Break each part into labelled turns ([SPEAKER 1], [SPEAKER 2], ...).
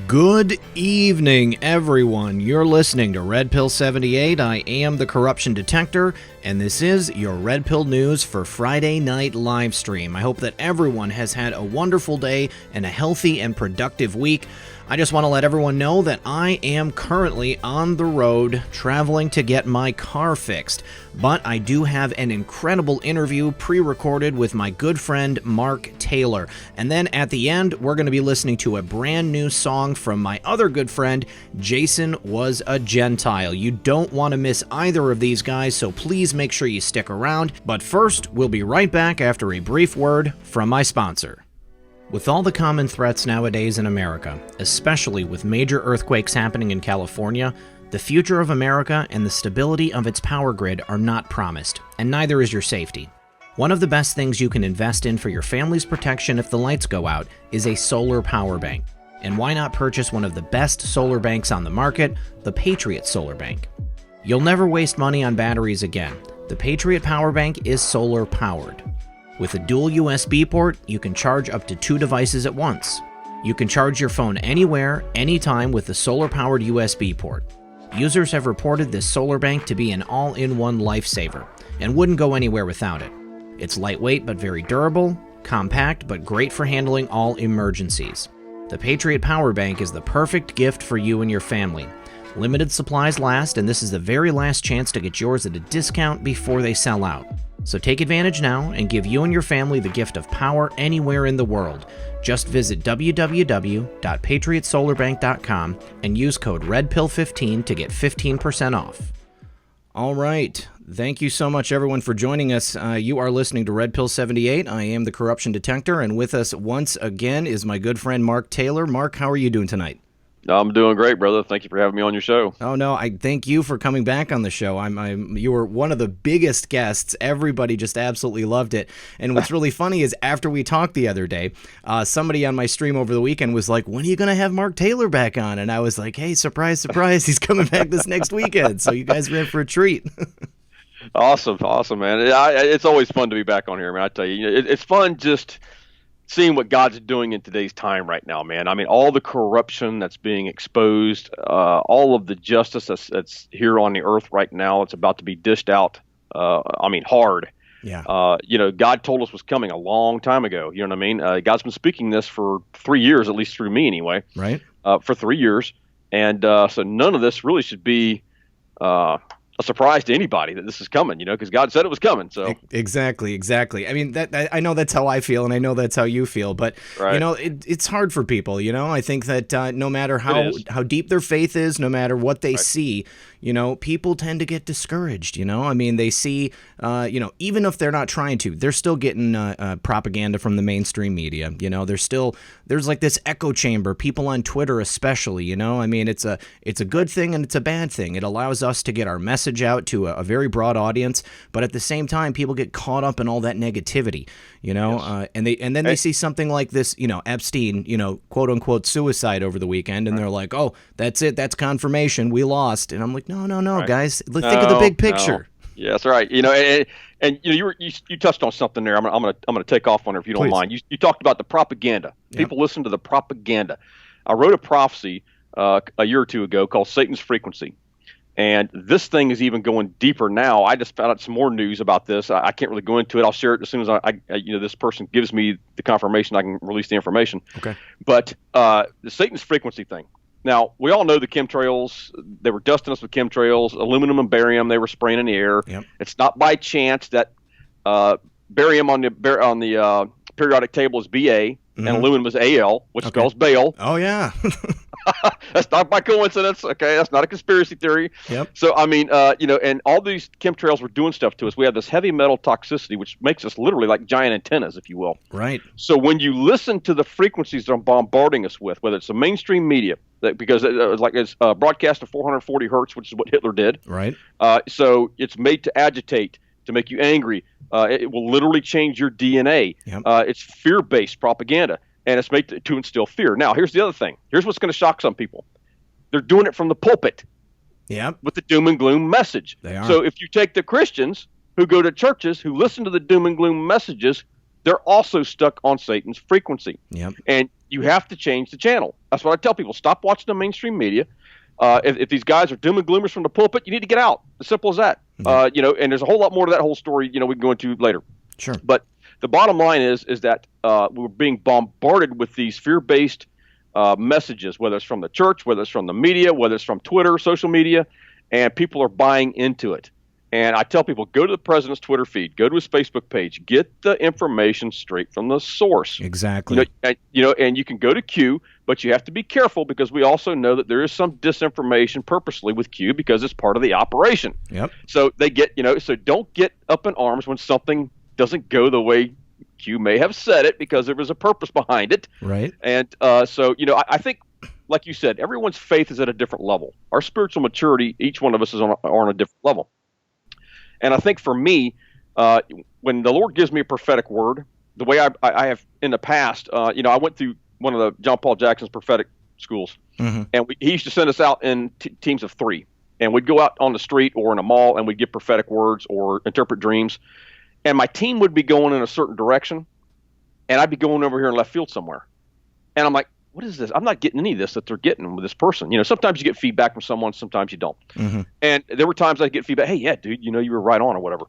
[SPEAKER 1] Good evening, everyone. You're listening to Red Pill 78. I am the Corruption Detector, and this is your Red Pill News for Friday Night Livestream. I hope that everyone has had a wonderful day and a healthy and productive week. I just want to let everyone know that I am currently on the road traveling to get my car fixed, but I do have an incredible interview pre-recorded with my good friend Mark Taylor. And then at the end, we're going to be listening to a brand new song from my other good friend, Jason Was a Gentile. You don't want to miss either of these guys, so please make sure you stick around. But first, we'll be right back after a brief word from my sponsor. With all the common threats nowadays in America, especially with major earthquakes happening in California, the future of America and the stability of its power grid are not promised, and neither is your safety. One of the best things you can invest in for your family's protection if the lights go out is a solar power bank. And why not purchase one of the best solar banks on the market, the Patriot solar bank? You'll never waste money on batteries again. The Patriot power bank is solar powered. With a dual USB port, you can charge up to 2 devices at once. You can charge your phone anywhere, anytime with the solar-powered USB port. Users have reported this solar bank to be an all-in-one lifesaver, and wouldn't go anywhere without it. It's lightweight but very durable, compact but great for handling all emergencies. The Patriot Power Bank is the perfect gift for you and your family. Limited supplies last, and this is the very last chance to get yours at a discount before they sell out. So take advantage now and give you and your family the gift of power anywhere in the world. Just visit www.patriotsolarbank.com and use code REDPILL15 to get 15% off. All right. Thank you so much, everyone, for joining us. You are listening to Red Pill 78. I am the Corruption Detector, and with us once again is my good friend Mark Taylor. Mark, how are you doing tonight?
[SPEAKER 2] I'm doing great, brother. Thank you for having me on your show.
[SPEAKER 1] Oh, no, I thank you for coming back on the show. You were one of the biggest guests. Everybody just absolutely loved it. And what's really funny is after we talked the other day, somebody on my stream over the weekend was like, when are you going to have Mark Taylor back on? And I was like, hey, surprise, surprise, he's coming back this next weekend. So you guys are in for a treat.
[SPEAKER 2] Awesome, man. It's always fun to be back on here, man. I tell you, it's fun just seeing what God's doing in today's time right now, man. I mean, all the corruption that's being exposed, all of the justice that's here on the earth right now, it's about to be dished out, hard.
[SPEAKER 1] Yeah.
[SPEAKER 2] God told us was coming a long time ago. You know what I mean? God's been speaking this for 3 years, at least through me anyway.
[SPEAKER 1] Right.
[SPEAKER 2] For 3 years. And so none of this really should be a surprise to anybody that this is coming, because God said it was coming. So
[SPEAKER 1] exactly. I mean, that I know that's how I feel, and I know that's how you feel. But
[SPEAKER 2] right.
[SPEAKER 1] It's hard for people. I think that no matter how deep their faith is, no matter what they see, people tend to get discouraged. I mean, they see, even if they're not trying to, they're still getting propaganda from the mainstream media. There's like this echo chamber. People on Twitter, especially. I mean, it's a good thing and it's a bad thing. It allows us to get our message out to a very broad audience, but at the same time, people get caught up in all that negativity.
[SPEAKER 2] Yes.
[SPEAKER 1] And then they see something like this, Epstein, quote unquote suicide over the weekend, and they're like, oh, that's it, that's confirmation, we lost. And I'm like, no, right. Guys, think of the big picture.
[SPEAKER 2] No. Yeah, that's right. And you touched on something there. I'm gonna take off on it if you don't mind. You talked about the propaganda. Yep. People listen to the propaganda. I wrote a prophecy a year or two ago called Satan's Frequency. And this thing is even going deeper now. I just found out some more news about this. I can't really go into it. I'll share it as soon as this person gives me the confirmation. I can release the information.
[SPEAKER 1] Okay.
[SPEAKER 2] But the Satan's Frequency thing. Now, we all know the chemtrails. They were dusting us with chemtrails, aluminum and barium. They were spraying in the air.
[SPEAKER 1] Yep. It's
[SPEAKER 2] not by chance that barium on the periodic table is Ba, and aluminum is Al, which spells Baal.
[SPEAKER 1] Oh, yeah.
[SPEAKER 2] That's not by coincidence. Okay, that's not a conspiracy theory.
[SPEAKER 1] Yep.
[SPEAKER 2] So I mean, and all these chemtrails were doing stuff to us. We have this heavy metal toxicity, which makes us literally like giant antennas, if you will.
[SPEAKER 1] Right.
[SPEAKER 2] So when you listen to the frequencies they're bombarding us with, whether it's the mainstream media, because it's broadcast at 440 hertz, which is what Hitler did.
[SPEAKER 1] Right.
[SPEAKER 2] So it's made to agitate, to make you angry. It will literally change your DNA.
[SPEAKER 1] Yep.
[SPEAKER 2] It's fear-based propaganda. And it's made to instill fear. Now, here's the other thing. Here's what's going to shock some people. They're doing it from the pulpit.
[SPEAKER 1] Yep.
[SPEAKER 2] With the doom and gloom message.
[SPEAKER 1] They are.
[SPEAKER 2] So if you take the Christians who go to churches, who listen to the doom and gloom messages, they're also stuck on Satan's frequency.
[SPEAKER 1] Yep.
[SPEAKER 2] And you have to change the channel. That's what I tell people. Stop watching the mainstream media. If these guys are doom and gloomers from the pulpit, you need to get out. As simple as that. And there's a whole lot more to that whole story, we can go into later.
[SPEAKER 1] Sure.
[SPEAKER 2] But the bottom line is that we're being bombarded with these fear-based messages, whether it's from the church, whether it's from the media, whether it's from Twitter, social media, and people are buying into it. And I tell people, go to the president's Twitter feed, go to his Facebook page, get the information straight from the source.
[SPEAKER 1] Exactly.
[SPEAKER 2] And you can go to Q, but you have to be careful because we also know that there is some disinformation purposely with Q because it's part of the operation.
[SPEAKER 1] Yep.
[SPEAKER 2] So they get, so don't get up in arms when something doesn't go the way Q may have said it because there was a purpose behind it.
[SPEAKER 1] Right.
[SPEAKER 2] And I think, like you said, everyone's faith is at a different level. Our spiritual maturity, each one of us are on a different level. And I think for me, when the Lord gives me a prophetic word, the way I have in the past, I went through one of the John Paul Jackson's prophetic schools, and he used to send us out in teams of 3, and we'd go out on the street or in a mall, and we'd get prophetic words or interpret dreams, and my team would be going in a certain direction, and I'd be going over here in left field somewhere, and I'm like, what is this? I'm not getting any of this that they're getting with this person. Sometimes you get feedback from someone, sometimes you don't. And there were times I'd get feedback, hey, yeah, dude, you were right on or whatever.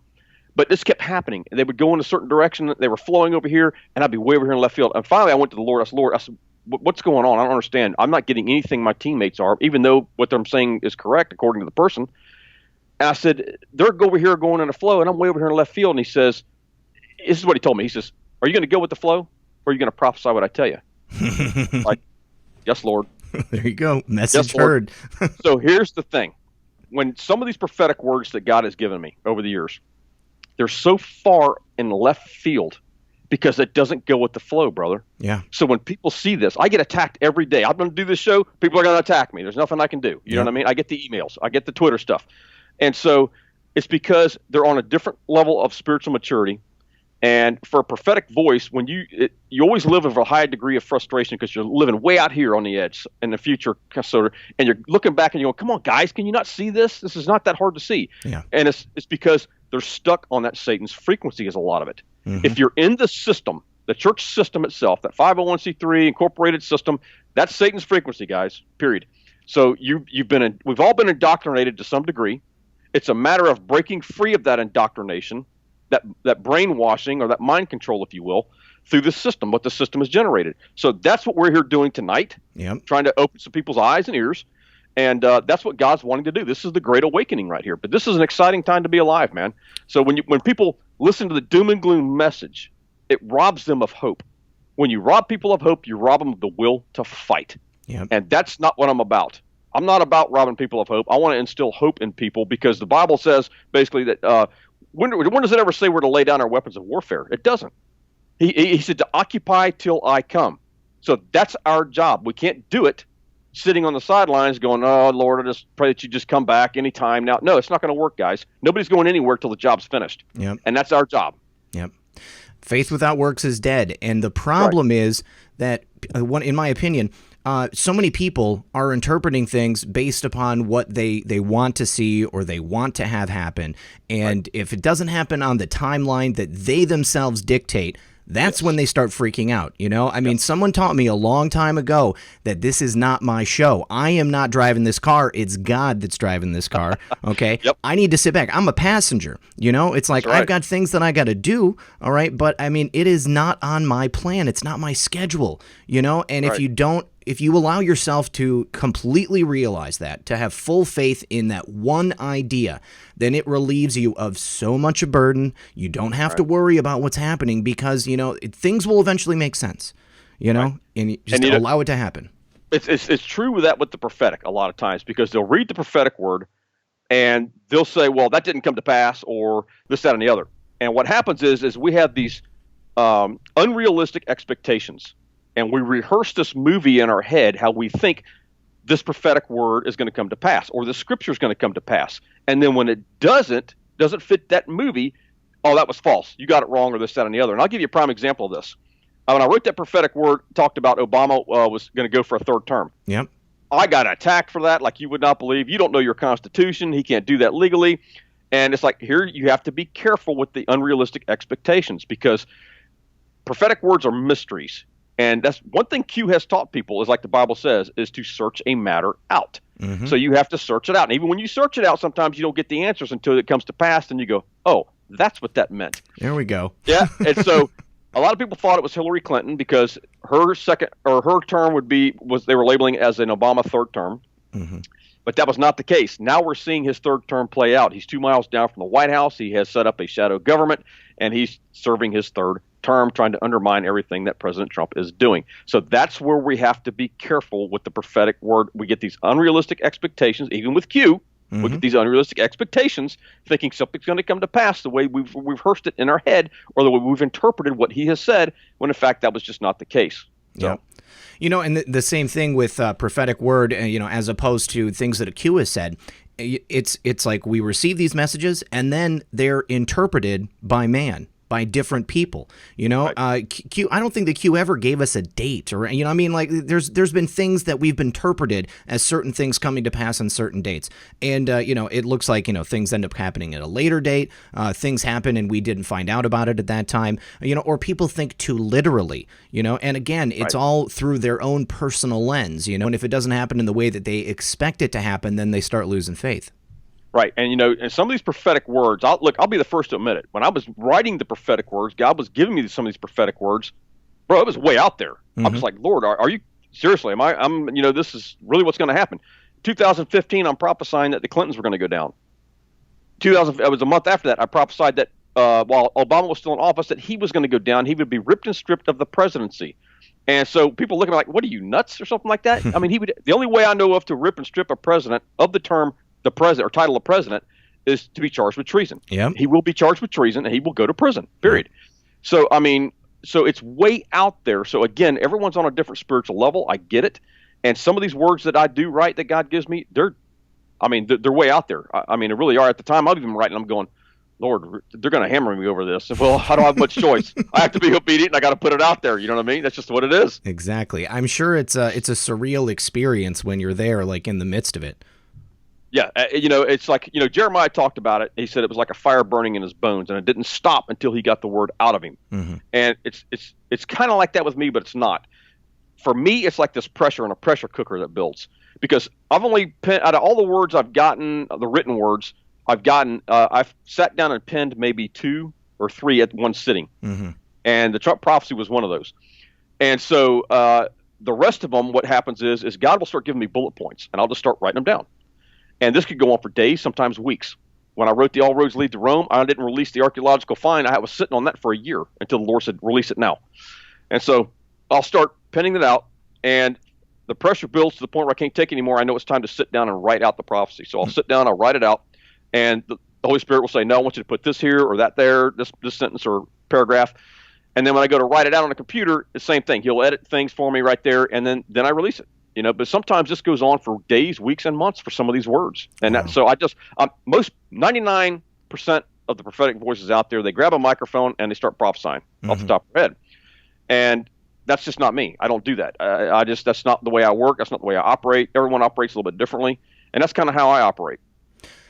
[SPEAKER 2] But this kept happening. They would go in a certain direction. They were flowing over here, and I'd be way over here in left field. And finally, I went to the Lord. I said, what's going on? I don't understand. I'm not getting anything my teammates are, even though what I'm saying is correct according to the person. And I said, they're over here going in a flow, and I'm way over here in left field. And he says, this is what he told me. He says, are you going to go with the flow, or are you going to prophesy what I tell you? Like, yes, Lord.
[SPEAKER 1] There you go. Message
[SPEAKER 2] yes,
[SPEAKER 1] heard.
[SPEAKER 2] So here's the thing. When some of these prophetic words that God has given me over the years, they're so far in the left field because it doesn't go with the flow, brother.
[SPEAKER 1] Yeah.
[SPEAKER 2] So when people see this, I get attacked every day. I'm going to do this show. People are going to attack me. There's nothing I can do. You know what I mean? I get the emails. I get the Twitter stuff. And so it's because they're on a different level of spiritual maturity. And for a prophetic voice, when you always live with a high degree of frustration because you're living way out here on the edge in the future, sort of, and you're looking back and you're going, come on, guys, can you not see this? This is not that hard to see.
[SPEAKER 1] Yeah.
[SPEAKER 2] And it's because they're stuck on that Satan's frequency is a lot of it. If you're in the system, the church system itself, that 501c3 incorporated system, that's Satan's frequency, guys, period. So we've all been indoctrinated to some degree. It's a matter of breaking free of that indoctrination, that brainwashing or that mind control, if you will, through the system, what the system has generated. So that's what we're here doing tonight, trying to open some people's eyes and ears. And that's what God's wanting to do. This is the great awakening right here. But this is an exciting time to be alive, man. So when people listen to the doom and gloom message, it robs them of hope. When you rob people of hope, you rob them of the will to fight. And that's not what I'm about. I'm not about robbing people of hope. I want to instill hope in people because the Bible says basically that when does it ever say we're to lay down our weapons of warfare? It doesn't. He said to occupy till I come. So that's our job. We can't do it sitting on the sidelines going, oh, Lord, I just pray that you just come back anytime now. No, it's not going to work, guys. Nobody's going anywhere till the job's finished. And that's our job.
[SPEAKER 1] Faith without works is dead. And the problem is that, in my opinion, so many people are interpreting things based upon what they want to see or they want to have happen. And if it doesn't happen on the timeline that they themselves dictate, that's when they start freaking out. I mean, someone taught me a long time ago that this is not my show. I am not driving this car. It's God that's driving this car. Okay. I need to sit back. I'm a passenger. It's like I've got things that I got to do. All right. But I mean, it is not on my plan. It's not my schedule, and if you allow yourself to completely realize that, to have full faith in that one idea, then it relieves you of so much a burden. You don't have to worry about what's happening because, things will eventually make sense, and you just allow it to happen.
[SPEAKER 2] It's true with the prophetic a lot of times because they'll read the prophetic word and they'll say, well, that didn't come to pass or this, that, and the other. And what happens is we have these unrealistic expectations. And we rehearse this movie in our head, how we think this prophetic word is going to come to pass or the scripture is going to come to pass. And then when it doesn't fit that movie, oh, that was false. You got it wrong or this, that, and the other. And I'll give you a prime example of this. When I wrote that prophetic word, talked about Obama was going to go for a third term. I got attacked for that like you would not believe. You don't know your Constitution. He can't do that legally. And it's like here you have to be careful with the unrealistic expectations because prophetic words are mysteries. And that's one thing Q has taught people is, like the Bible says, is to search a matter out. So you have to search it out. And even when you search it out, sometimes you don't get the answers until it comes to pass, and you go, oh, that's what that meant.
[SPEAKER 1] There we go.
[SPEAKER 2] Yeah. And so a lot of people thought it was Hillary Clinton because her term they were labeling it as an Obama third term. But that was not the case. Now we're seeing his third term play out. He's 2 miles down from the White House. He has set up a shadow government, and he's serving his third term, trying to undermine everything that President Trump is doing. So that's where we have to be careful with the prophetic word. We get these unrealistic expectations, even with Q. We get these unrealistic expectations, thinking something's going to come to pass the way we've rehearsed it in our head, or the way we've interpreted what he has said, when in fact that was just not the case. So.
[SPEAKER 1] Yeah. You know, and the same thing with prophetic word, you know, as opposed to things that a Q has said. It's like we receive these messages and then they're interpreted by man, by different people. You know, right. Q, I don't think that Q ever gave us a date, or, you know, I mean, like there's been things that we've interpreted as certain things coming to pass on certain dates. And, you know, it looks like, you know, things end up happening at a later date. Things happen and we didn't find out about it at that time, you know, or people think too literally, you know, and again, it's right. all through their own personal lens, you know, and if it doesn't happen in the way that they expect it to happen, then they start losing faith.
[SPEAKER 2] Right. And, you know, and some of these prophetic words, I'll be the first to admit it. When I was writing the prophetic words, God was giving me some of these prophetic words. Bro, it was way out there. I'm just like, Lord, are you seriously? You know, this is really what's going to happen. 2015, I'm prophesying that the Clintons were going to go down. It was a month after that. I prophesied that while Obama was still in office, that he was going to go down. He would be ripped and stripped of the presidency. And so people look at me like, what are you, nuts or something like that? I mean, the only way I know of to rip and strip a president of the term the president or title of president is to be charged with treason. Yeah, he will be charged with treason and he will go to prison. Period. So I mean, so it's way out there. So again, everyone's on a different spiritual level. I get it, and some of these words that I do write that God gives me, they're way out there. I mean, they really are. At the time, I'm even writing, I'm going, Lord, they're going to hammer me over this. Well, I don't have much choice. I have to be obedient, and I got to put it out there. You know what I mean? That's just what it is.
[SPEAKER 1] Exactly. I'm sure it's a surreal experience when you're there, like in the midst of it.
[SPEAKER 2] Yeah, you know, it's like, you know, Jeremiah talked about it. He said it was like a fire burning in his bones, and it didn't stop until he got the word out of him. And it's kind of like that with me, but it's not. For me, it's like this pressure in a pressure cooker that builds. Because I've only out of all the words I've gotten, the written words I've gotten, I've sat down and penned maybe 2 or 3 at one sitting. And the Trump prophecy was one of those. And so the rest of them, what happens is God will start giving me bullet points, and I'll just start writing them down. And this could go on for days, sometimes weeks. When I wrote the All Roads Lead to Rome, I didn't release the archaeological find. I was sitting on that for a year until the Lord said, release it now. And so I'll start penning it out, and the pressure builds to the point where I can't take it anymore. I know it's time to sit down and write out the prophecy. So I'll sit down, I'll write it out, and the Holy Spirit will say, no, I want you to put this here or that there, this sentence or paragraph. And then when I go to write it out on the computer, the same thing. He'll edit things for me right there, and then I release it. You know, but sometimes this goes on for days, weeks, and months for some of these words. And so 99% of the prophetic voices out there, they grab a microphone and they start prophesying off the top of their head. And that's just not me. I don't do that. That's not the way I work. That's not the way I operate. Everyone operates a little bit differently. And that's kind of how I operate.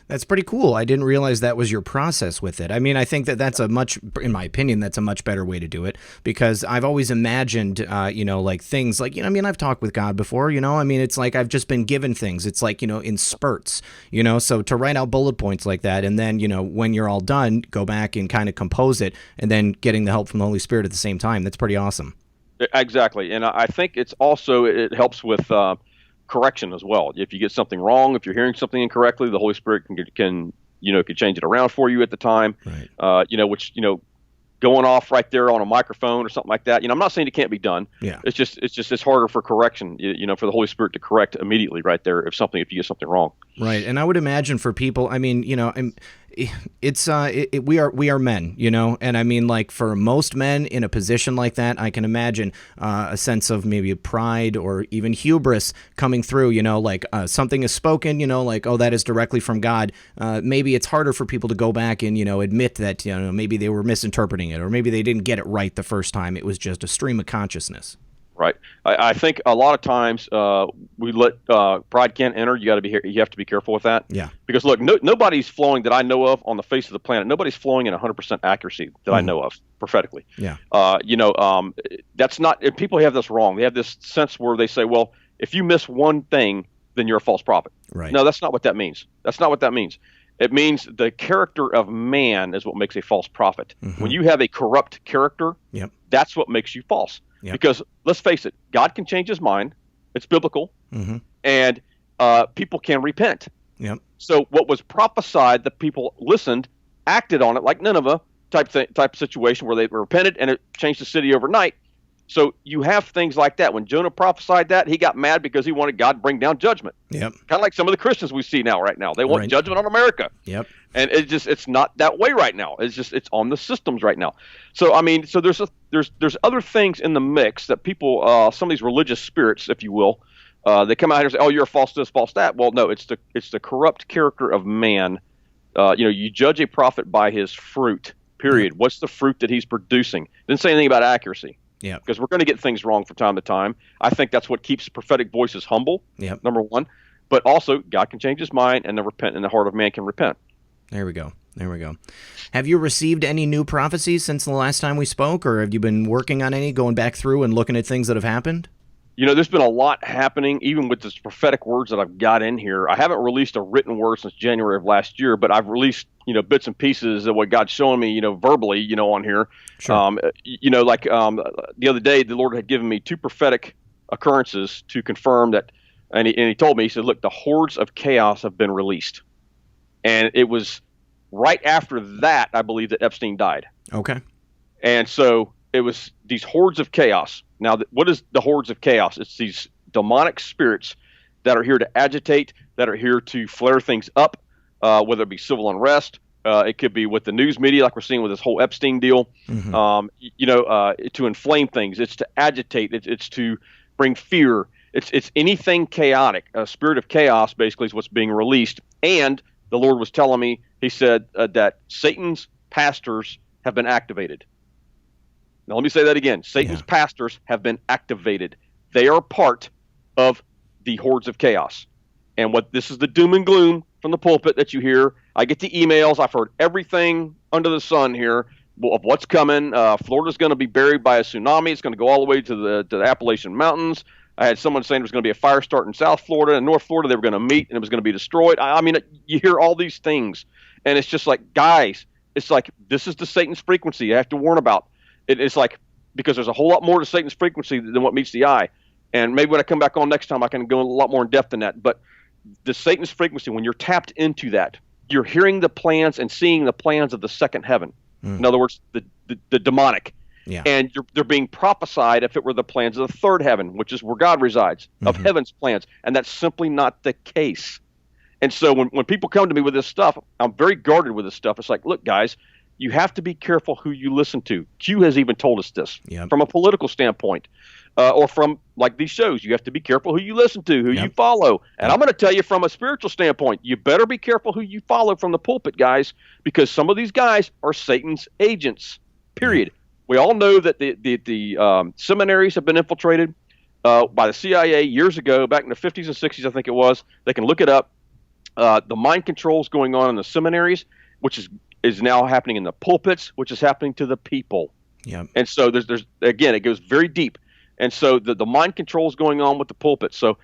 [SPEAKER 1] That's pretty cool. I didn't realize that was your process with it. I mean, I think that's in my opinion, that's a much better way to do it, because I've always imagined, you know, like things like, you know, I mean, I've talked with God before, you know, I mean, it's like I've just been given things. It's like, you know, in spurts, you know, so to write out bullet points like that, and then, you know, when you're all done, go back and kind of compose it, and then getting the help from the Holy Spirit at the same time. That's pretty awesome.
[SPEAKER 2] Exactly. And I think it helps with correction as well. If you get something wrong, if you're hearing something incorrectly, the Holy Spirit can change it around for you at the time. Right. Going off right there on a microphone or something like that. You know, I'm not saying it can't be done. Yeah. It's harder for correction. You know, for the Holy Spirit to correct immediately right there if you get something wrong.
[SPEAKER 1] Right. And I would imagine for people, I mean, you know, we are men, you know, and I mean, like for most men in a position like that, I can imagine a sense of maybe pride or even hubris coming through, you know, like something is spoken, you know, like, oh, that is directly from God. Maybe it's harder for people to go back and, you know, admit that, you know, maybe they were misinterpreting it, or maybe they didn't get it right the first time. It was just a stream of consciousness.
[SPEAKER 2] Right. I think a lot of times we let pride can't enter. You have to be careful with that. Yeah. Because look, nobody's flowing that I know of on the face of the planet. Nobody's flowing in 100% accuracy that I know of. prophetically.
[SPEAKER 1] Yeah.
[SPEAKER 2] That's not. And people have this wrong. They have this sense where they say, well, if you miss one thing, then you're a false prophet.
[SPEAKER 1] Right.
[SPEAKER 2] No, that's not what that means. That's not what that means. It means the character of man is what makes a false prophet.
[SPEAKER 1] Mm-hmm.
[SPEAKER 2] When you have a corrupt character,
[SPEAKER 1] Yep.
[SPEAKER 2] that's what makes you false.
[SPEAKER 1] Yep.
[SPEAKER 2] Because let's face it, God can change his mind. It's biblical.
[SPEAKER 1] Mm-hmm.
[SPEAKER 2] And people can repent.
[SPEAKER 1] Yep.
[SPEAKER 2] So what was prophesied, the people listened, acted on it like Nineveh type situation where they repented and it changed the city overnight. So you have things like that. When Jonah prophesied that, he got mad because he wanted God to bring down judgment.
[SPEAKER 1] Yep.
[SPEAKER 2] Kind of like some of the Christians we see right now. They want
[SPEAKER 1] Right.
[SPEAKER 2] judgment on America.
[SPEAKER 1] Yep.
[SPEAKER 2] And it's not that way right now. It's on the systems right now. So I mean, so there's other things in the mix that people, some of these religious spirits, if you will, they come out here and say, "Oh, you're a false this, false that." Well, no, it's the corrupt character of man. You judge a prophet by his fruit. Period.
[SPEAKER 1] Yep.
[SPEAKER 2] What's the fruit that he's producing? Didn't say anything about accuracy.
[SPEAKER 1] Yeah.
[SPEAKER 2] Because we're going to get things wrong from time to time. I think that's what keeps prophetic voices humble.
[SPEAKER 1] Yep.
[SPEAKER 2] Number one, but also God can change his mind, and the heart of man can repent.
[SPEAKER 1] There we go. Have you received any new prophecies since the last time we spoke, or have you been working on any, going back through and looking at things that have happened?
[SPEAKER 2] There's been a lot happening, even with this prophetic words that I've got in here. I haven't released a written word since January of last year, but I've released, bits and pieces of what God's showing me, verbally, on here.
[SPEAKER 1] Sure.
[SPEAKER 2] The other day, the Lord had given me 2 prophetic occurrences to confirm that, and he told me, he said, look, the hordes of chaos have been released. And it was right after that, I believe, that Epstein died.
[SPEAKER 1] Okay.
[SPEAKER 2] And so it was these hordes of chaos. Now, what is the hordes of chaos? It's these demonic spirits that are here to agitate, that are here to flare things up, whether it be civil unrest. It could be with the news media, like we're seeing with this whole Epstein deal,
[SPEAKER 1] Mm-hmm.
[SPEAKER 2] To inflame things. It's to agitate. It's to bring fear. It's anything chaotic. A spirit of chaos, basically, is what's being released. And the Lord was telling me, he said that Satan's pastors have been activated. Now, let me say that again. Satan's pastors have been activated. They are part of the hordes of chaos. And this is the doom and gloom from the pulpit that you hear. I get the emails. I've heard everything under the sun here of what's coming. Florida's going to be buried by a tsunami. It's going to go all the way to the Appalachian Mountains. I had someone saying there's going to be a fire start in South Florida and North Florida. They were going to meet and it was going to be destroyed. I mean, you hear all these things. And it's just like, guys, it's like, this is the Satan's frequency you have to warn about. It's like, because there's a whole lot more to Satan's frequency than what meets the eye. And maybe when I come back on next time, I can go a lot more in depth than that. But the Satan's frequency, when you're tapped into that, you're hearing the plans and seeing the plans of the second heaven. In other words, the demonic.
[SPEAKER 1] Yeah.
[SPEAKER 2] And they're being prophesied if it were the plans of the third heaven, which is where God resides, of heaven's plans. And that's simply not the case. And so when people come to me with this stuff, I'm very guarded with this stuff. It's like, look, guys, you have to be careful who you listen to. Q has even told us this from a political standpoint, or from like these shows. You have to be careful who you listen to, who you follow. And I'm going to tell you from a spiritual standpoint, you better be careful who you follow from the pulpit, guys, because some of these guys are Satan's agents, period. We all know that the seminaries have been infiltrated by the CIA years ago, back in the 50s and 60s, I think it was. They can look it up. The mind controls going on in the seminaries, which is now happening in the pulpits, which is happening to the people.
[SPEAKER 1] Yeah.
[SPEAKER 2] And so there's again, it goes very deep. And so the mind control is going on with the pulpit. So,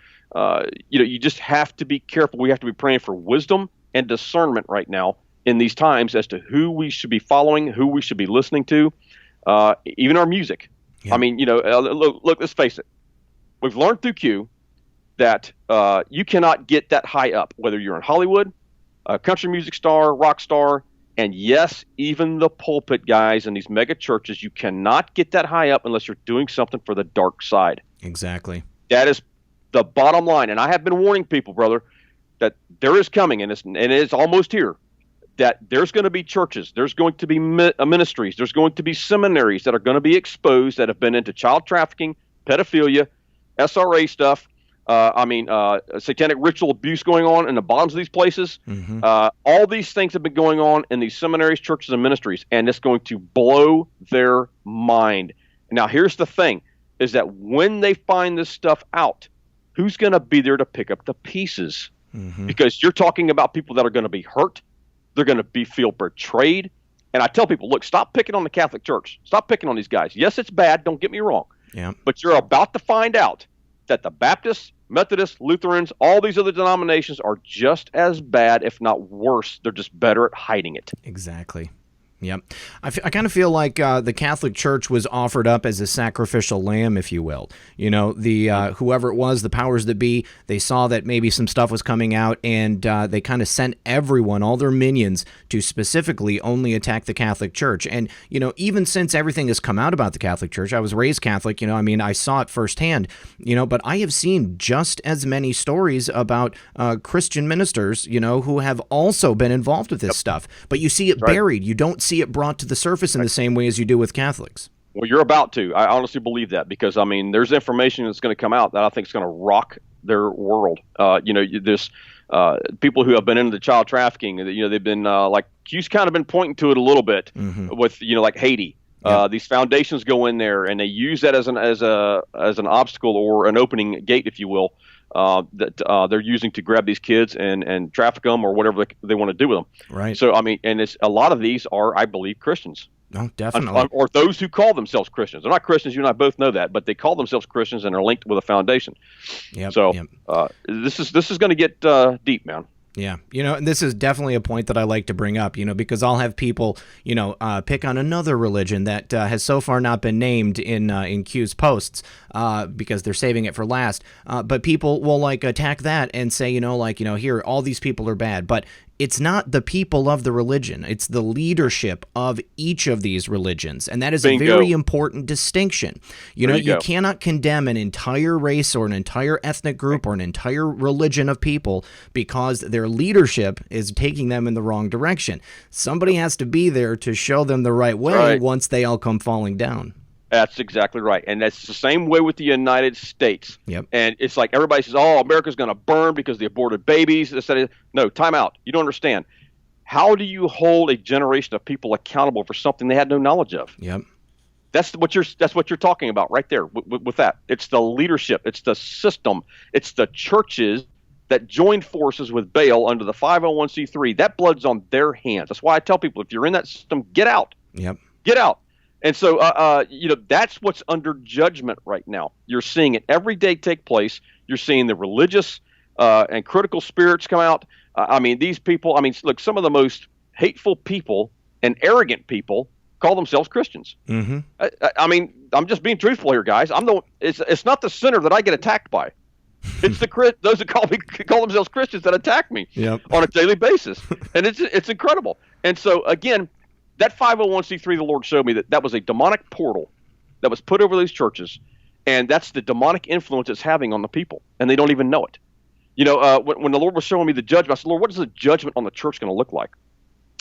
[SPEAKER 2] you just have to be careful. We have to be praying for wisdom and discernment right now in these times as to who we should be following, who we should be listening to, even our music. Yeah. I mean, look, let's face it. We've learned through Q that you cannot get that high up, whether you're in Hollywood, a country music star, rock star, and yes, even the pulpit guys in these mega churches, you cannot get that high up unless you're doing something for the dark side.
[SPEAKER 1] Exactly.
[SPEAKER 2] That is the bottom line. And I have been warning people, brother, that there is coming, and it's almost here, that there's going to be churches, there's going to be ministries, there's going to be seminaries that are going to be exposed that have been into child trafficking, pedophilia, SRA stuff, satanic ritual abuse going on in the bottoms of these places. All these things have been going on in these seminaries, churches, and ministries, and it's going to blow their mind. Now, here's the thing, is that when they find this stuff out, who's going to be there to pick up the pieces? Because you're talking about people that are going to be hurt. They're going to feel betrayed. And I tell people, look, stop picking on the Catholic Church. Stop picking on these guys. Yes, it's bad. Don't get me wrong.
[SPEAKER 1] Yeah.
[SPEAKER 2] But you're about to find out that the Baptists, Methodists, Lutherans, all these other denominations are just as bad, if not worse. They're just better at hiding it.
[SPEAKER 1] Exactly. Yep. I kind of feel like the Catholic Church was offered up as a sacrificial lamb, if you will. You know, the whoever it was, the powers that be, they saw that maybe some stuff was coming out, and they kind of sent everyone, all their minions, to specifically only attack the Catholic Church. And, you know, even since everything has come out about the Catholic Church, I was raised Catholic, you know, I mean, I saw it firsthand, you know, but I have seen just as many stories about Christian ministers, you know, who have also been involved with this stuff. But you see it buried. You don't see it brought to the surface in the same way as you do with Catholics.
[SPEAKER 2] Well, you're about to. I honestly believe that because, I mean, there's information that's going to come out that I think is going to rock their world. You know, this people who have been into the child trafficking, you know, they've been like you've kind of been pointing to it a little bit with, you know, like Haiti. These foundations go in there and they use that as an obstacle or an opening gate, if you will, that they're using to grab these kids and traffic them or whatever they want to do with them.
[SPEAKER 1] Right.
[SPEAKER 2] So, I mean, and it's a lot of these are, I believe, Christians.
[SPEAKER 1] No, definitely.
[SPEAKER 2] Or those who call themselves Christians. They're not Christians. You and I both know that, but they call themselves Christians and are linked with a foundation.
[SPEAKER 1] Yep,
[SPEAKER 2] so this is going to get deep, man.
[SPEAKER 1] Yeah. You know, and this is definitely a point that I like to bring up, you know, because I'll have people, you know, pick on another religion that has so far not been named in Q's posts because they're saving it for last. But people will like attack that and say, you know, like, you know, here, all these people are bad. But it's not the people of the religion. It's the leadership of each of these religions. And that is a very important distinction. You know, you cannot condemn an entire race or an entire ethnic group or an entire religion of people because their leadership is taking them in the wrong direction. Somebody has to be there to show them the right way once they all come falling down.
[SPEAKER 2] That's exactly right. And that's the same way with the United States.
[SPEAKER 1] Yep.
[SPEAKER 2] And it's like everybody says, oh, America's going to burn because of the aborted babies. No, time out. You don't understand. How do you hold a generation of people accountable for something they had no knowledge of?
[SPEAKER 1] Yep.
[SPEAKER 2] That's what you're talking about right there with that. It's the leadership. It's the system. It's the churches that joined forces with Baal under the 501c3. That blood's on their hands. That's why I tell people, if you're in that system, get out.
[SPEAKER 1] Yep.
[SPEAKER 2] Get out. And so, you know, that's what's under judgment right now. You're seeing it every day take place. You're seeing the religious and critical spirits come out. I mean, these people, I mean, look, some of the most hateful people and arrogant people call themselves Christians.
[SPEAKER 1] Mm-hmm.
[SPEAKER 2] I mean, I'm just being truthful here, guys. It's not the sinner that I get attacked by. It's those that call themselves Christians that attack me on a daily basis. And it's incredible. And so, again, that 501c3, the Lord showed me that was a demonic portal that was put over these churches, and that's the demonic influence it's having on the people, and they don't even know it. You know, when the Lord was showing me the judgment, I said, Lord, what is the judgment on the church going to look like?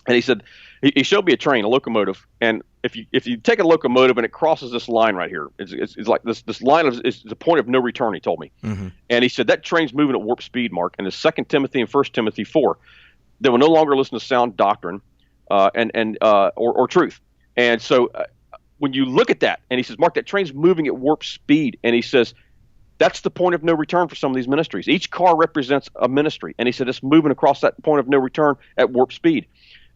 [SPEAKER 2] And he said, he showed me a train, a locomotive, and if you take a locomotive and it crosses this line right here, it's like this line is the point of no return, he told me. Mm-hmm. And he said that train's moving at warp speed, Mark, and in 2 Timothy and 1 Timothy 4, they will no longer listen to sound doctrine, or truth. And so when you look at that, and he says, Mark, that train's moving at warp speed. And he says, that's the point of no return for some of these ministries. Each car represents a ministry. And he said, it's moving across that point of no return at warp speed.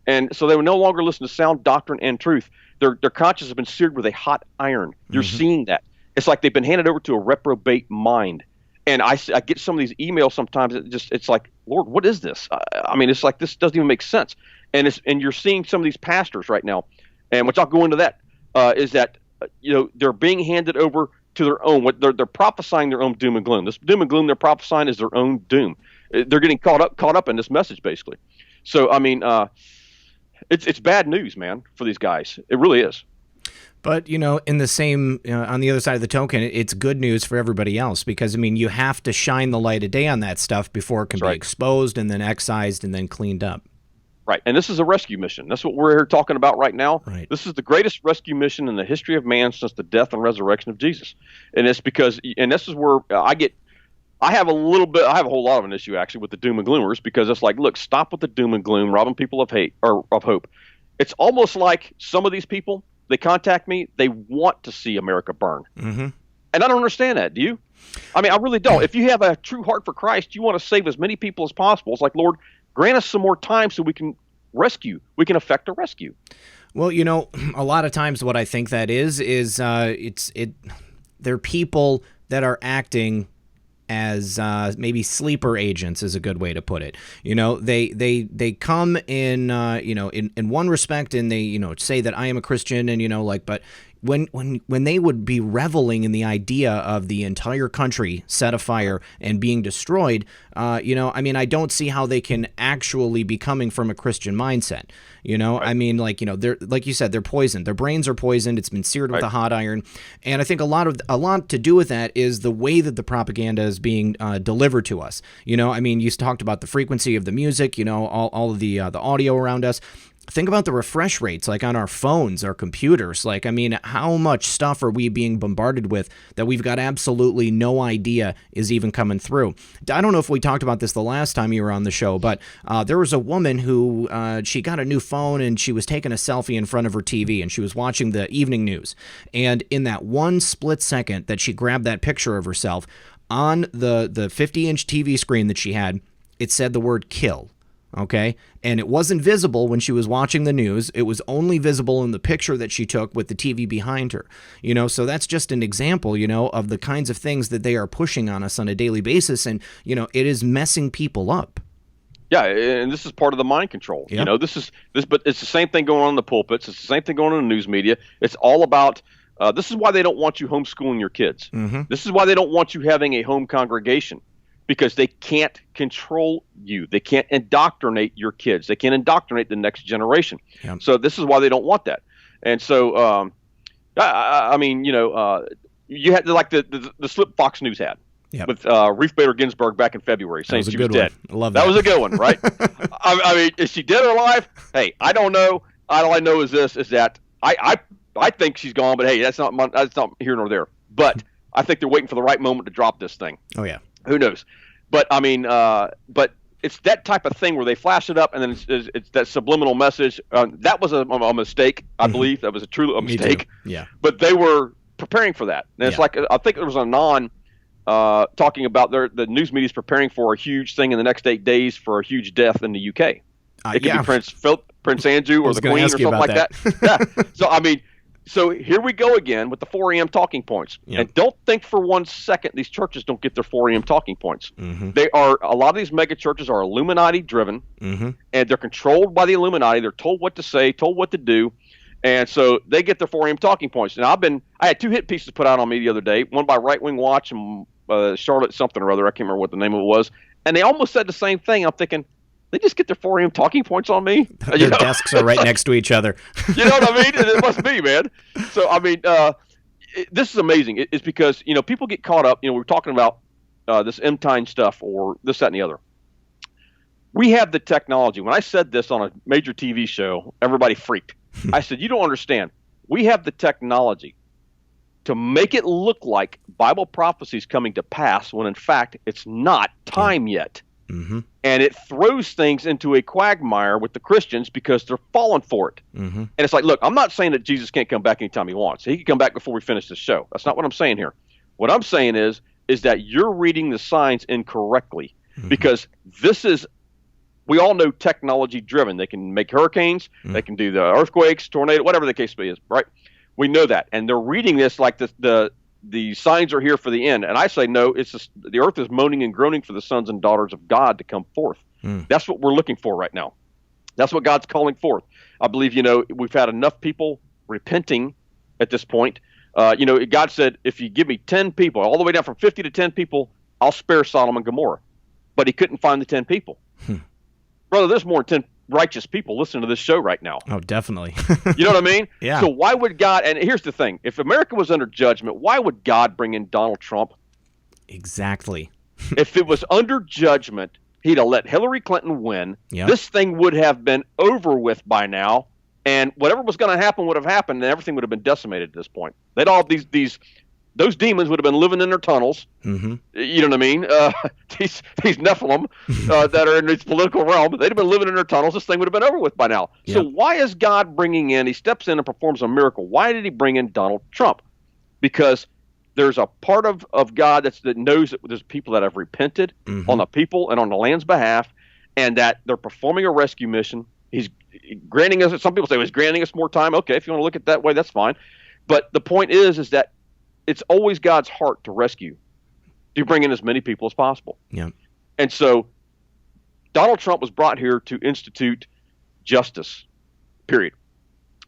[SPEAKER 2] And so they will no longer listen to sound doctrine and truth. Their conscience has been seared with a hot iron. You're seeing that. It's like they've been handed over to a reprobate mind. And I get some of these emails sometimes. It's like, Lord, what is this? I mean, it's like this doesn't even make sense. And you're seeing some of these pastors right now, and which I'll go into that, is that you know, they're being handed over to their own. They're prophesying their own doom and gloom. This doom and gloom they're prophesying is their own doom. They're getting caught up in this message basically. So I mean, it's bad news, man, for these guys. It really is.
[SPEAKER 1] But, you know, in the same, on the other side of the token, it's good news for everybody else because, I mean, you have to shine the light of day on that stuff before it can be exposed and then excised and then cleaned up.
[SPEAKER 2] Right. And this is a rescue mission. That's what we're here talking about right now.
[SPEAKER 1] Right.
[SPEAKER 2] This is the greatest rescue mission in the history of man since the death and resurrection of Jesus. And it's because, and this is where I have a whole lot of an issue actually with the doom and gloomers because it's like, look, stop with the doom and gloom, robbing people of hate or of hope. It's almost like some of these people, they contact me, they want to see America burn. Mm-hmm. And I don't understand that. Do you? I mean, I really don't. If you have a true heart for Christ, you want to save as many people as possible. It's like, Lord, grant us some more time so we can effect a rescue.
[SPEAKER 1] Well, a lot of times what I think that is they're people that are acting as maybe sleeper agents is a good way to put it. They come in in one respect, and they say that I am a Christian, and but when they would be reveling in the idea of the entire country set afire and being destroyed, I don't see how they can actually be coming from a Christian mindset. Right. They're, like you said, they're poisoned. Their brains are poisoned. It's been seared with a hot iron, and I think a lot to do with that is the way that the propaganda is being delivered to us. You talked about the frequency of the music. All of the audio around us. Think about the refresh rates, like on our phones, our computers. How much stuff are we being bombarded with that we've got absolutely no idea is even coming through? I don't know if we talked about this the last time you were on the show, but there was a woman who she got a new phone and she was taking a selfie in front of her TV and she was watching the evening news. And in that one split second that she grabbed that picture of herself, on the 50-inch TV screen that she had, it said the word kill. Okay, and it wasn't visible when she was watching the news. It was only visible in the picture that she took with the TV behind her. So that's just an example, of the kinds of things that they are pushing on us on a daily basis, and it is messing people up.
[SPEAKER 2] Yeah, and this is part of the mind control.
[SPEAKER 1] Yep.
[SPEAKER 2] But it's the same thing going on in the pulpits. It's the same thing going on in the news media. It's all about. This is why they don't want you homeschooling your kids. Mm-hmm. This is why they don't want you having a home congregation. Because they can't control you. They can't indoctrinate your kids. They can't indoctrinate the next generation. Yep. So this is why they don't want that. And so, you had like the slip Fox News had with Ruth Bader Ginsburg back in February saying she was dead.
[SPEAKER 1] I love that.
[SPEAKER 2] That was a good one, right? Is she dead or alive? Hey, I don't know. All I know is that I think she's gone, but hey, that's not here nor there. But I think they're waiting for the right moment to drop this thing.
[SPEAKER 1] Oh yeah.
[SPEAKER 2] Who knows? But but it's that type of thing where they flash it up and then it's that subliminal message. That was a mistake, I believe. That was a mistake.
[SPEAKER 1] Yeah.
[SPEAKER 2] But they were preparing for that. And it's like, I think there was a talking about the news media is preparing for a huge thing in the next 8 days for a huge death in the UK. It could be Prince Andrew or the Queen or something like that. Yeah. So here we go again with the 4 a.m. talking points. Yep. And don't think for 1 second these churches don't get their 4 a.m. talking points. Mm-hmm. A lot of these mega churches are Illuminati driven, mm-hmm. and they're controlled by the Illuminati. They're told what to say, told what to do. And so they get their 4 a.m. talking points. And I had 2 hit pieces put out on me the other day, one by Right Wing Watch and Charlotte something or other. I can't remember what the name of it was. And they almost said the same thing. I'm thinking, they just get their 4 a.m. talking points on me.
[SPEAKER 1] Their desks are right next to each other.
[SPEAKER 2] You know what I mean? It must be, man. So, this is amazing. It's because, people get caught up. We're talking about this end time stuff or this, that, and the other. We have the technology. When I said this on a major TV show, everybody freaked. I said, you don't understand. We have the technology to make it look like Bible prophecy is coming to pass when, in fact, it's not time yet. Mm-hmm. And it throws things into a quagmire with the Christians because they're falling for it. Mm-hmm. And it's like, look, I'm not saying that Jesus can't come back anytime he wants. He can come back before we finish the show. That's not what I'm saying here. What I'm saying is that you're reading the signs incorrectly, mm-hmm. because we all know technology driven. They can make hurricanes, mm-hmm. they can do the earthquakes, tornado, whatever the case may be, right? We know that. And they're reading this like the signs are here for the end. And I say, no, the earth is moaning and groaning for the sons and daughters of God to come forth. Mm. That's what we're looking for right now. That's what God's calling forth. I believe, we've had enough people repenting at this point. God said, if you give me 10 people, all the way down from 50 to 10 people, I'll spare Sodom and Gomorrah. But he couldn't find the 10 people. Brother, there's more than 10 righteous people listening to this show right now.
[SPEAKER 1] Oh, definitely.
[SPEAKER 2] You know what I mean?
[SPEAKER 1] Yeah.
[SPEAKER 2] So why would God, and here's the thing, if America was under judgment, why would God bring in Donald Trump?
[SPEAKER 1] Exactly.
[SPEAKER 2] If it was under judgment, he'd have let Hillary Clinton win. Yep. This thing would have been over with by now, and whatever was going to happen would have happened, and everything would have been decimated at this point. They'd all those demons would have been living in their tunnels. Mm-hmm. You know what I mean? These Nephilim that are in this political realm, they'd have been living in their tunnels. This thing would have been over with by now. Yep. So why is God bringing in? He steps in and performs a miracle. Why did he bring in Donald Trump? Because there's a part of God that knows that there's people that have repented, mm-hmm. on the people and on the land's behalf, and that they're performing a rescue mission. granting us, some people say, was granting us more time. Okay, if you want to look at it that way, that's fine. But the point is that it's always God's heart to rescue, to bring in as many people as possible.
[SPEAKER 1] Yeah.
[SPEAKER 2] And so Donald Trump was brought here to institute justice, period.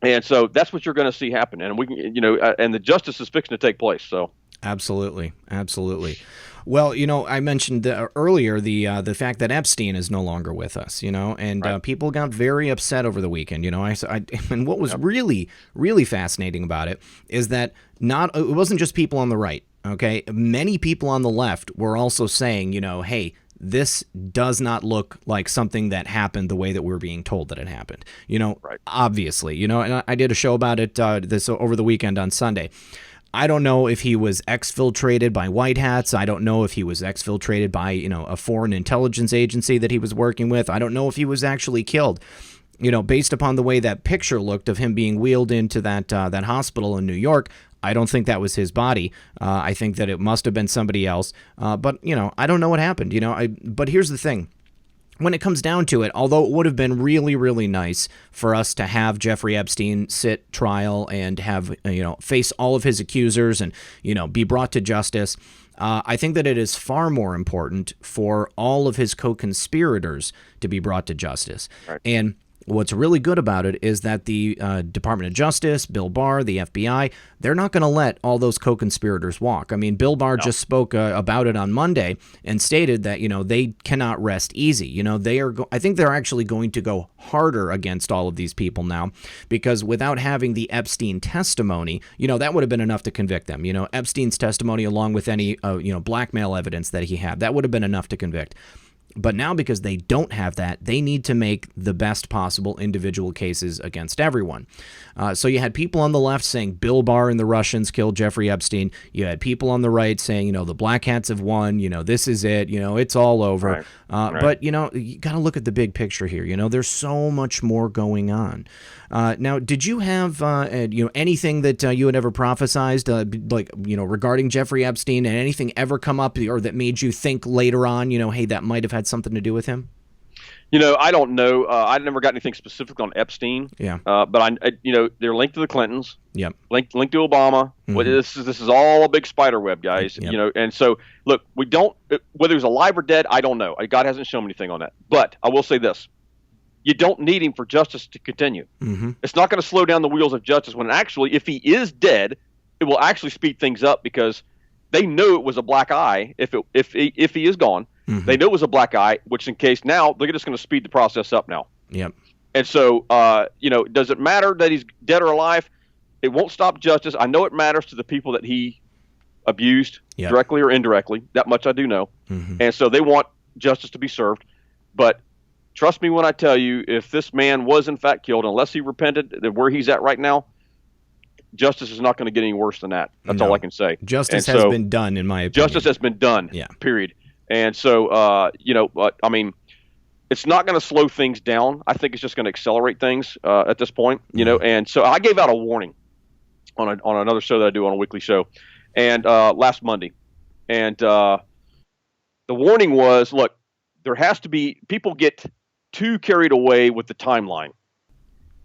[SPEAKER 2] And so that's what you're going to see happen. And we can, and the justice is fixing to take place. So.
[SPEAKER 1] Absolutely. Absolutely. Well, I mentioned earlier the fact that Epstein is no longer with us, and
[SPEAKER 2] right.
[SPEAKER 1] People got very upset over the weekend. And what was really, really fascinating about it is that it wasn't just people on the right. Okay. Many people on the left were also saying, hey, this does not look like something that happened the way that we're being told that it happened,
[SPEAKER 2] right.
[SPEAKER 1] Obviously, and I did a show about it this over the weekend on Sunday. I don't know if he was exfiltrated by white hats. I don't know if he was exfiltrated by, a foreign intelligence agency that he was working with. I don't know if he was actually killed. Based upon the way that picture looked of him being wheeled into that hospital in New York, I don't think that was his body. I think that it must have been somebody else. But, I don't know what happened. But here's the thing. When it comes down to it, although it would have been really, really nice for us to have Jeffrey Epstein sit trial and have, face all of his accusers and, be brought to justice, I think that it is far more important for all of his co-conspirators to be brought to justice.
[SPEAKER 2] Right.
[SPEAKER 1] And what's really good about it is that the Department of Justice, Bill Barr, the FBI, they're not going to let all those co-conspirators walk. I mean, Bill Barr just spoke about it on Monday and stated that, they cannot rest easy. I think they're actually going to go harder against all of these people now, because without having the Epstein testimony, that would have been enough to convict them. Epstein's testimony, along with any, blackmail evidence that he had, that would have been enough to convict. But now, because they don't have that, they need to make the best possible individual cases against everyone. So you had people on the left saying Bill Barr and the Russians killed Jeffrey Epstein. You had people on the right saying, the black hats have won. This is it. It's all over.
[SPEAKER 2] Right.
[SPEAKER 1] But, you got to look at the big picture here. There's so much more going on. Now, did you have, anything that you had ever prophesized, regarding Jeffrey Epstein, and anything ever come up or that made you think later on, hey, that might have had something to do with him?
[SPEAKER 2] I don't know. I never got anything specific on Epstein.
[SPEAKER 1] Yeah.
[SPEAKER 2] But they're linked to the Clintons.
[SPEAKER 1] Yep.
[SPEAKER 2] Linked to Obama.
[SPEAKER 1] Mm-hmm.
[SPEAKER 2] Well, this is all a big spider web, guys.
[SPEAKER 1] Yep.
[SPEAKER 2] And so look, we don't, whether he's alive or dead, I don't know. God hasn't shown me anything on that. But I will say this: you don't need him for justice to continue.
[SPEAKER 1] Mm-hmm. It's
[SPEAKER 2] not going to slow down the wheels of justice. When actually, if he is dead, it will actually speed things up, because they know it was a black eye. If he is gone. Mm-hmm. They know it was a black eye, which in case now they're just going to speed the process up now.
[SPEAKER 1] Yep.
[SPEAKER 2] And so, does it matter that he's dead or alive? It won't stop justice. I know it matters to the people that he abused,
[SPEAKER 1] yep,
[SPEAKER 2] directly or indirectly. That much I do know.
[SPEAKER 1] Mm-hmm.
[SPEAKER 2] And so they want justice to be served. But trust me when I tell you, if this man was in fact killed, unless he repented, where he's at right now, justice is not going to get any worse than that. That's all I can say.
[SPEAKER 1] Justice has been done, in my opinion.
[SPEAKER 2] Justice has been done.
[SPEAKER 1] Yeah.
[SPEAKER 2] Period. And so, I mean, it's not going to slow things down. I think it's just going to accelerate things at this point, And so I gave out a warning on another show that I do on a weekly show, and last Monday. And the warning was, look, there has to be, people get too carried away with the timeline.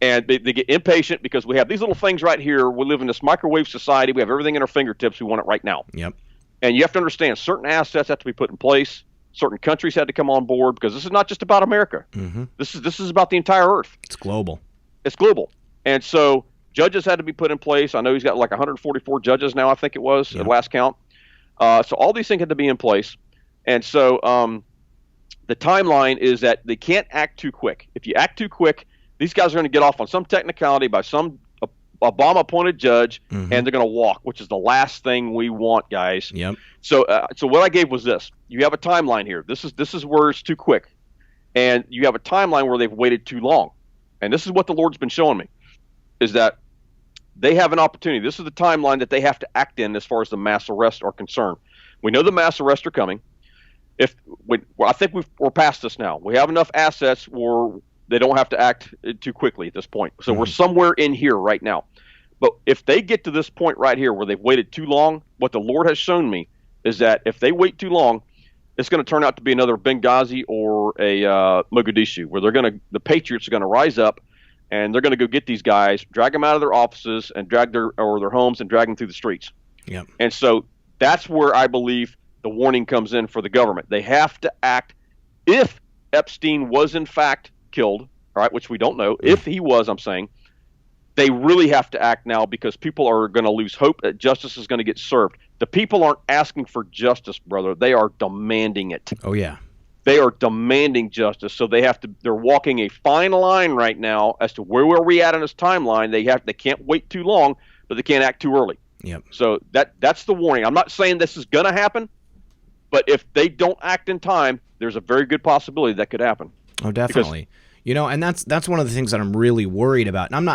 [SPEAKER 2] And they get impatient because we have these little things right here. We live in this microwave society. We have everything at our fingertips. We want it right now.
[SPEAKER 1] Yep.
[SPEAKER 2] And you have to understand, certain assets have to be put in place. Certain countries had to come on board, because this is not just about America.
[SPEAKER 1] Mm-hmm.
[SPEAKER 2] This is about the entire earth.
[SPEAKER 1] It's global.
[SPEAKER 2] It's global. And so judges had to be put in place. I know he's got like 144 judges now, I think it was, at last count. So all these things had to be in place. And so the timeline is that they can't act too quick. If you act too quick, these guys are going to get off on some technicality by some Obama-appointed judge,
[SPEAKER 1] mm-hmm,
[SPEAKER 2] and they're going to walk, which is the last thing we want, guys.
[SPEAKER 1] Yep.
[SPEAKER 2] So what I gave was this: you have a timeline here. This is where it's too quick, and you have a timeline where they've waited too long. And this is what the Lord's been showing me, is that they have an opportunity. This is the timeline that they have to act in as far as the mass arrests are concerned. We know the mass arrests are coming. I think we're past this now. We have enough assets where they don't have to act too quickly at this point. So we're somewhere in here right now. But if they get to this point right here where they've waited too long, what the Lord has shown me is that if they wait too long, it's going to turn out to be another Benghazi or a Mogadishu, where the Patriots are going to rise up, and they're going to go get these guys, drag them out of their offices, and drag their homes and drag them through the streets.
[SPEAKER 1] Yep.
[SPEAKER 2] And so that's where I believe the warning comes in for the government. They have to act if Epstein was in fact killed, all right, which we don't know. If he was, I'm saying, they really have to act now because people are going to lose hope that justice is going to get served. The people aren't asking for justice, brother. They are demanding it.
[SPEAKER 1] Oh, yeah.
[SPEAKER 2] They are demanding justice, so they're walking a fine line right now as to where are we at in this timeline. They can't wait too long, but they can't act too early.
[SPEAKER 1] Yep.
[SPEAKER 2] So that's the warning. I'm not saying this is going to happen, but if they don't act in time, there's a very good possibility that could happen.
[SPEAKER 1] Oh, definitely. And that's one of the things that I'm really worried about. And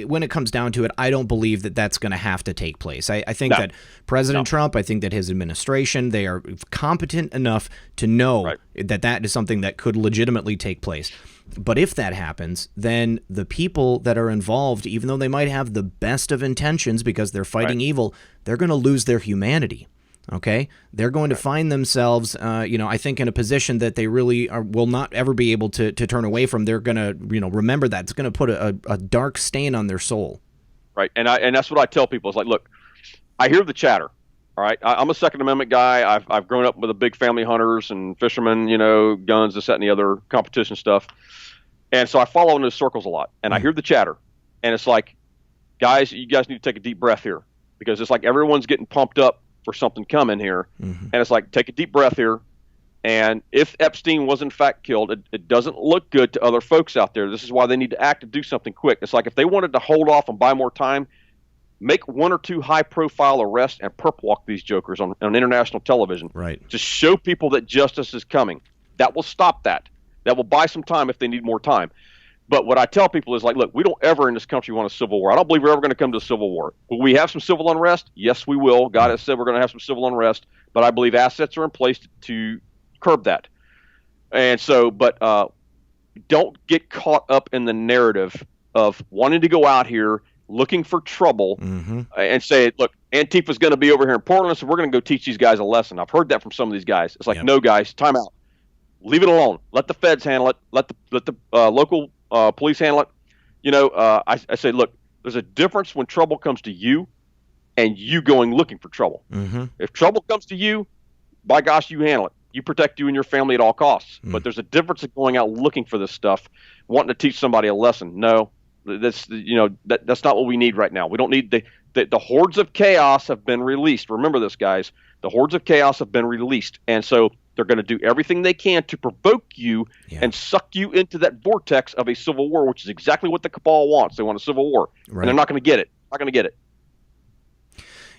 [SPEAKER 1] when it comes down to it, I don't believe that that's going to have to take place. I think that President Trump, I think that his administration, they are competent enough to know that is something that could legitimately take place. But if that happens, then the people that are involved, even though they might have the best of intentions because they're fighting evil, they're going to lose their humanity. Okay, they're going to find themselves, I think, in a position that they really will not ever be able to turn away from. They're going to, remember that. It's going to put a dark stain on their soul. Right,
[SPEAKER 2] and that's what I tell people. It's like, look, I hear the chatter. All right, I'm a Second Amendment guy. I've grown up with a big family, hunters and fishermen, guns, this, that, and the other competition stuff. And so I follow in those circles a lot. And I hear the chatter. And it's like, guys, you guys need to take a deep breath here. Because it's like everyone's getting pumped up for something coming here. And it's like, take a deep breath here. And if Epstein was in fact killed, it doesn't look good to other folks out there. This is why they need to act and do something quick. It's like if they wanted to hold off and buy more time, make 1 or 2 high-profile arrests and perp walk these jokers on international television.
[SPEAKER 1] Right.
[SPEAKER 2] To show people that justice is coming. That will stop that. That will buy some time if they need more time. But what I tell people is like, look, we don't ever in this country want a civil war. I don't believe we're ever going to come to a civil war. Will we have some civil unrest? Yes, we will. God has said we're going to have some civil unrest, but I believe assets are in place to curb that. And so, but don't get caught up in the narrative of wanting to go out here looking for trouble and say, look, Antifa's going to be over here in Portland, so we're going to go teach these guys a lesson. I've heard that from some of these guys. It's like, no, guys, time out. Leave it alone. Let the feds handle it. Let the local police handle it. I say, look, there's a difference when trouble comes to you and you going looking for trouble. If trouble comes to you, by gosh, you handle it. You protect you and your family at all costs. But there's a difference in going out looking for this stuff, wanting to teach somebody a lesson. No, that's not what we need right now. We don't need the hordes of chaos have been released. Remember this, guys. The hordes of chaos have been released. And so they're going to do everything they can to provoke you and suck you into that vortex of a civil war, which is exactly what the cabal wants. They want a civil war. And they're not going to get it. Not going to get it.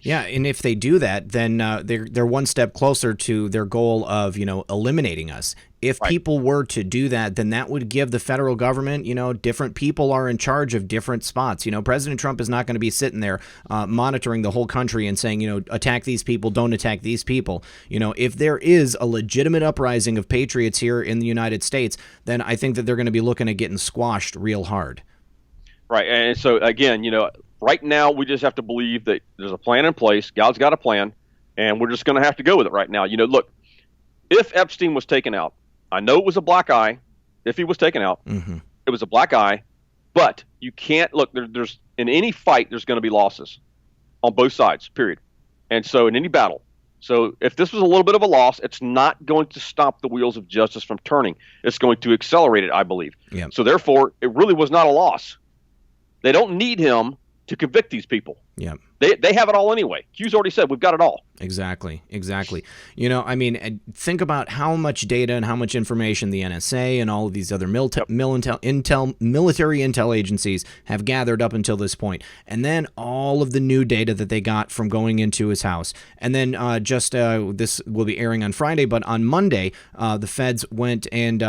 [SPEAKER 1] Yeah, and if they do that, then they're one step closer to their goal of, eliminating us. If people were to do that, then that would give the federal government, different people are in charge of different spots. President Trump is not going to be sitting there monitoring the whole country and saying, attack these people, don't attack these people. If there is a legitimate uprising of patriots here in the United States, then I think that they're going to be looking at getting squashed real hard.
[SPEAKER 2] Right. And so, again, right now we just have to believe that there's a plan in place. God's got a plan, and we're just going to have to go with it right now. Look, if Epstein was taken out, I know it was a black eye. If he was taken out, it was a black eye. But you can't look. There's in any fight, there's going to be losses on both sides. Period. And so in any battle. So if this was a little bit of a loss, it's not going to stop the wheels of justice from turning. It's going to accelerate it, I believe.
[SPEAKER 1] Yep.
[SPEAKER 2] So therefore, it really was not a loss. They don't need him to convict these people.
[SPEAKER 1] Yeah.
[SPEAKER 2] They have it all anyway. Q's already said we've got it all.
[SPEAKER 1] Exactly. Think about how much data and how much information the NSA and all of these other military intel agencies have gathered up until this point. And then all of the new data that they got from going into his house. And then this will be airing on Friday, but on Monday, the feds went and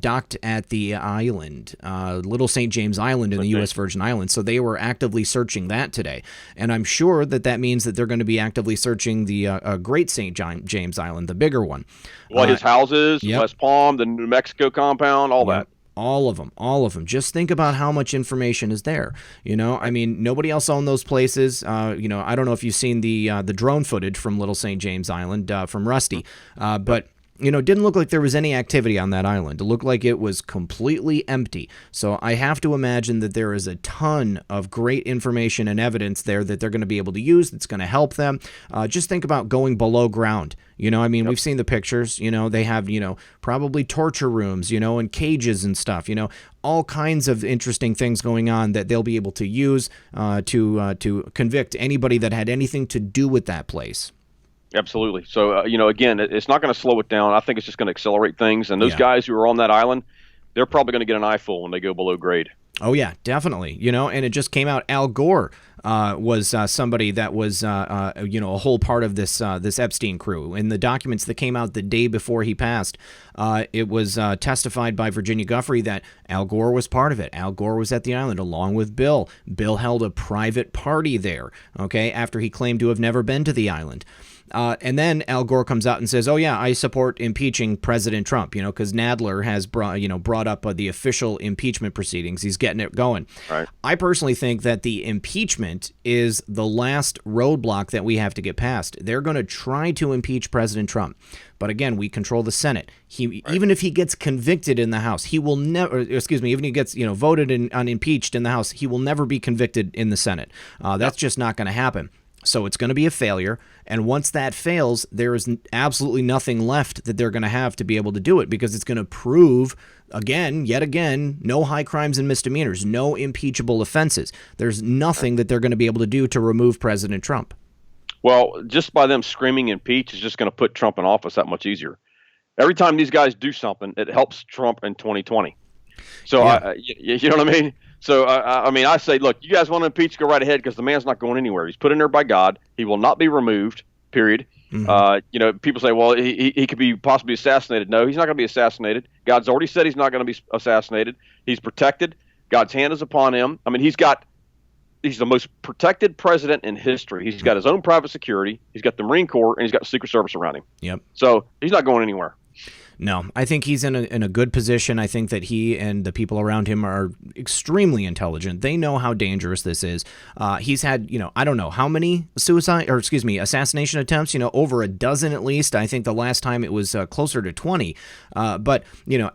[SPEAKER 1] docked at the island, Little St. James Island in the U.S. Virgin Islands. So they were actively searching that today. And I'm sure that means that they're going to be actively searching the Great St. James Island, the bigger one.
[SPEAKER 2] Well, his houses, West Palm, the New Mexico compound, all that.
[SPEAKER 1] All of them. Just think about how much information is there. Nobody else owned those places. I don't know if you've seen the drone footage from Little St. James Island from Rusty, but didn't look like there was any activity on that island. It looked like it was completely empty. So I have to imagine that there is a ton of great information and evidence there that they're going to be able to use that's going to help them. Just think about going below ground. We've seen the pictures. They have, probably torture rooms, and cages and stuff, all kinds of interesting things going on that they'll be able to use to convict anybody that had anything to do with that place.
[SPEAKER 2] Absolutely. So, again, it's not going to slow it down. I think it's just going to accelerate things. And those guys who are on that island, they're probably going to get an eyeful when they go below grade.
[SPEAKER 1] Oh, yeah, definitely. And it just came out Al Gore was somebody that was, a whole part of this Epstein crew. In the documents that came out the day before he passed, it was testified by Virginia Giuffre that Al Gore was part of it. Al Gore was at the island along with Bill. Bill held a private party there, after he claimed to have never been to the island. And then Al Gore comes out and says, "Oh yeah, I support impeaching President Trump." Because Nadler has brought up the official impeachment proceedings. He's getting it going.
[SPEAKER 2] Right.
[SPEAKER 1] I personally think that the impeachment is the last roadblock that we have to get past. They're going to try to impeach President Trump, but again, we control the Senate. Even if he gets convicted in the House, he will never. Even if he gets voted on impeached in the House, he will never be convicted in the Senate. That's just not going to happen. So it's going to be a failure, and once that fails, there is absolutely nothing left that they're going to have to be able to do it, because it's going to prove, yet again, no high crimes and misdemeanors, no impeachable offenses. There's nothing that they're going to be able to do to remove President Trump.
[SPEAKER 2] Well, just by them screaming impeach is just going to put Trump in office that much easier. Every time these guys do something, it helps Trump in 2020. So, you know what I mean? So, I say, look, you guys want to impeach, go right ahead, because the man's not going anywhere. He's put in there by God. He will not be removed, period. Mm-hmm. People say, well, he could be possibly assassinated. No, he's not going to be assassinated. God's already said he's not going to be assassinated. He's protected. God's hand is upon him. He's the most protected president in history. He's got his own private security. He's got the Marine Corps, and he's got the Secret Service around him.
[SPEAKER 1] Yep.
[SPEAKER 2] So he's not going anywhere.
[SPEAKER 1] No, I think he's in a good position. I think that he and the people around him are extremely intelligent. They know how dangerous this is. He's had, I don't know how many assassination attempts, over a dozen at least. I think the last time it was closer to 20. But,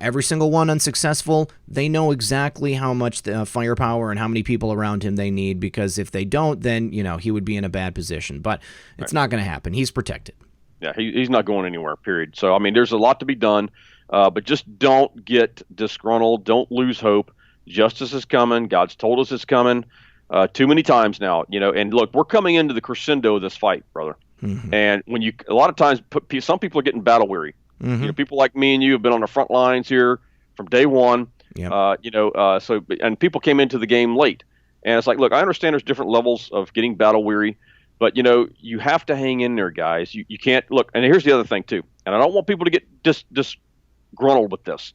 [SPEAKER 1] every single one unsuccessful. They know exactly how much firepower and how many people around him they need, because if they don't, then, he would be in a bad position. But it's not going to happen. He's protected.
[SPEAKER 2] Yeah, he's not going anywhere, period. So, there's a lot to be done, but just don't get disgruntled. Don't lose hope. Justice is coming. God's told us it's coming too many times now, and look, we're coming into the crescendo of this fight, brother. Mm-hmm. And a lot of times, some people are getting battle weary. Mm-hmm. People like me and you have been on the front lines here from day one. Yep. And people came into the game late. And it's like, look, I understand there's different levels of getting battle weary. But, you have to hang in there, guys. You can't look. And here's the other thing, too. And I don't want people to get disgruntled with this,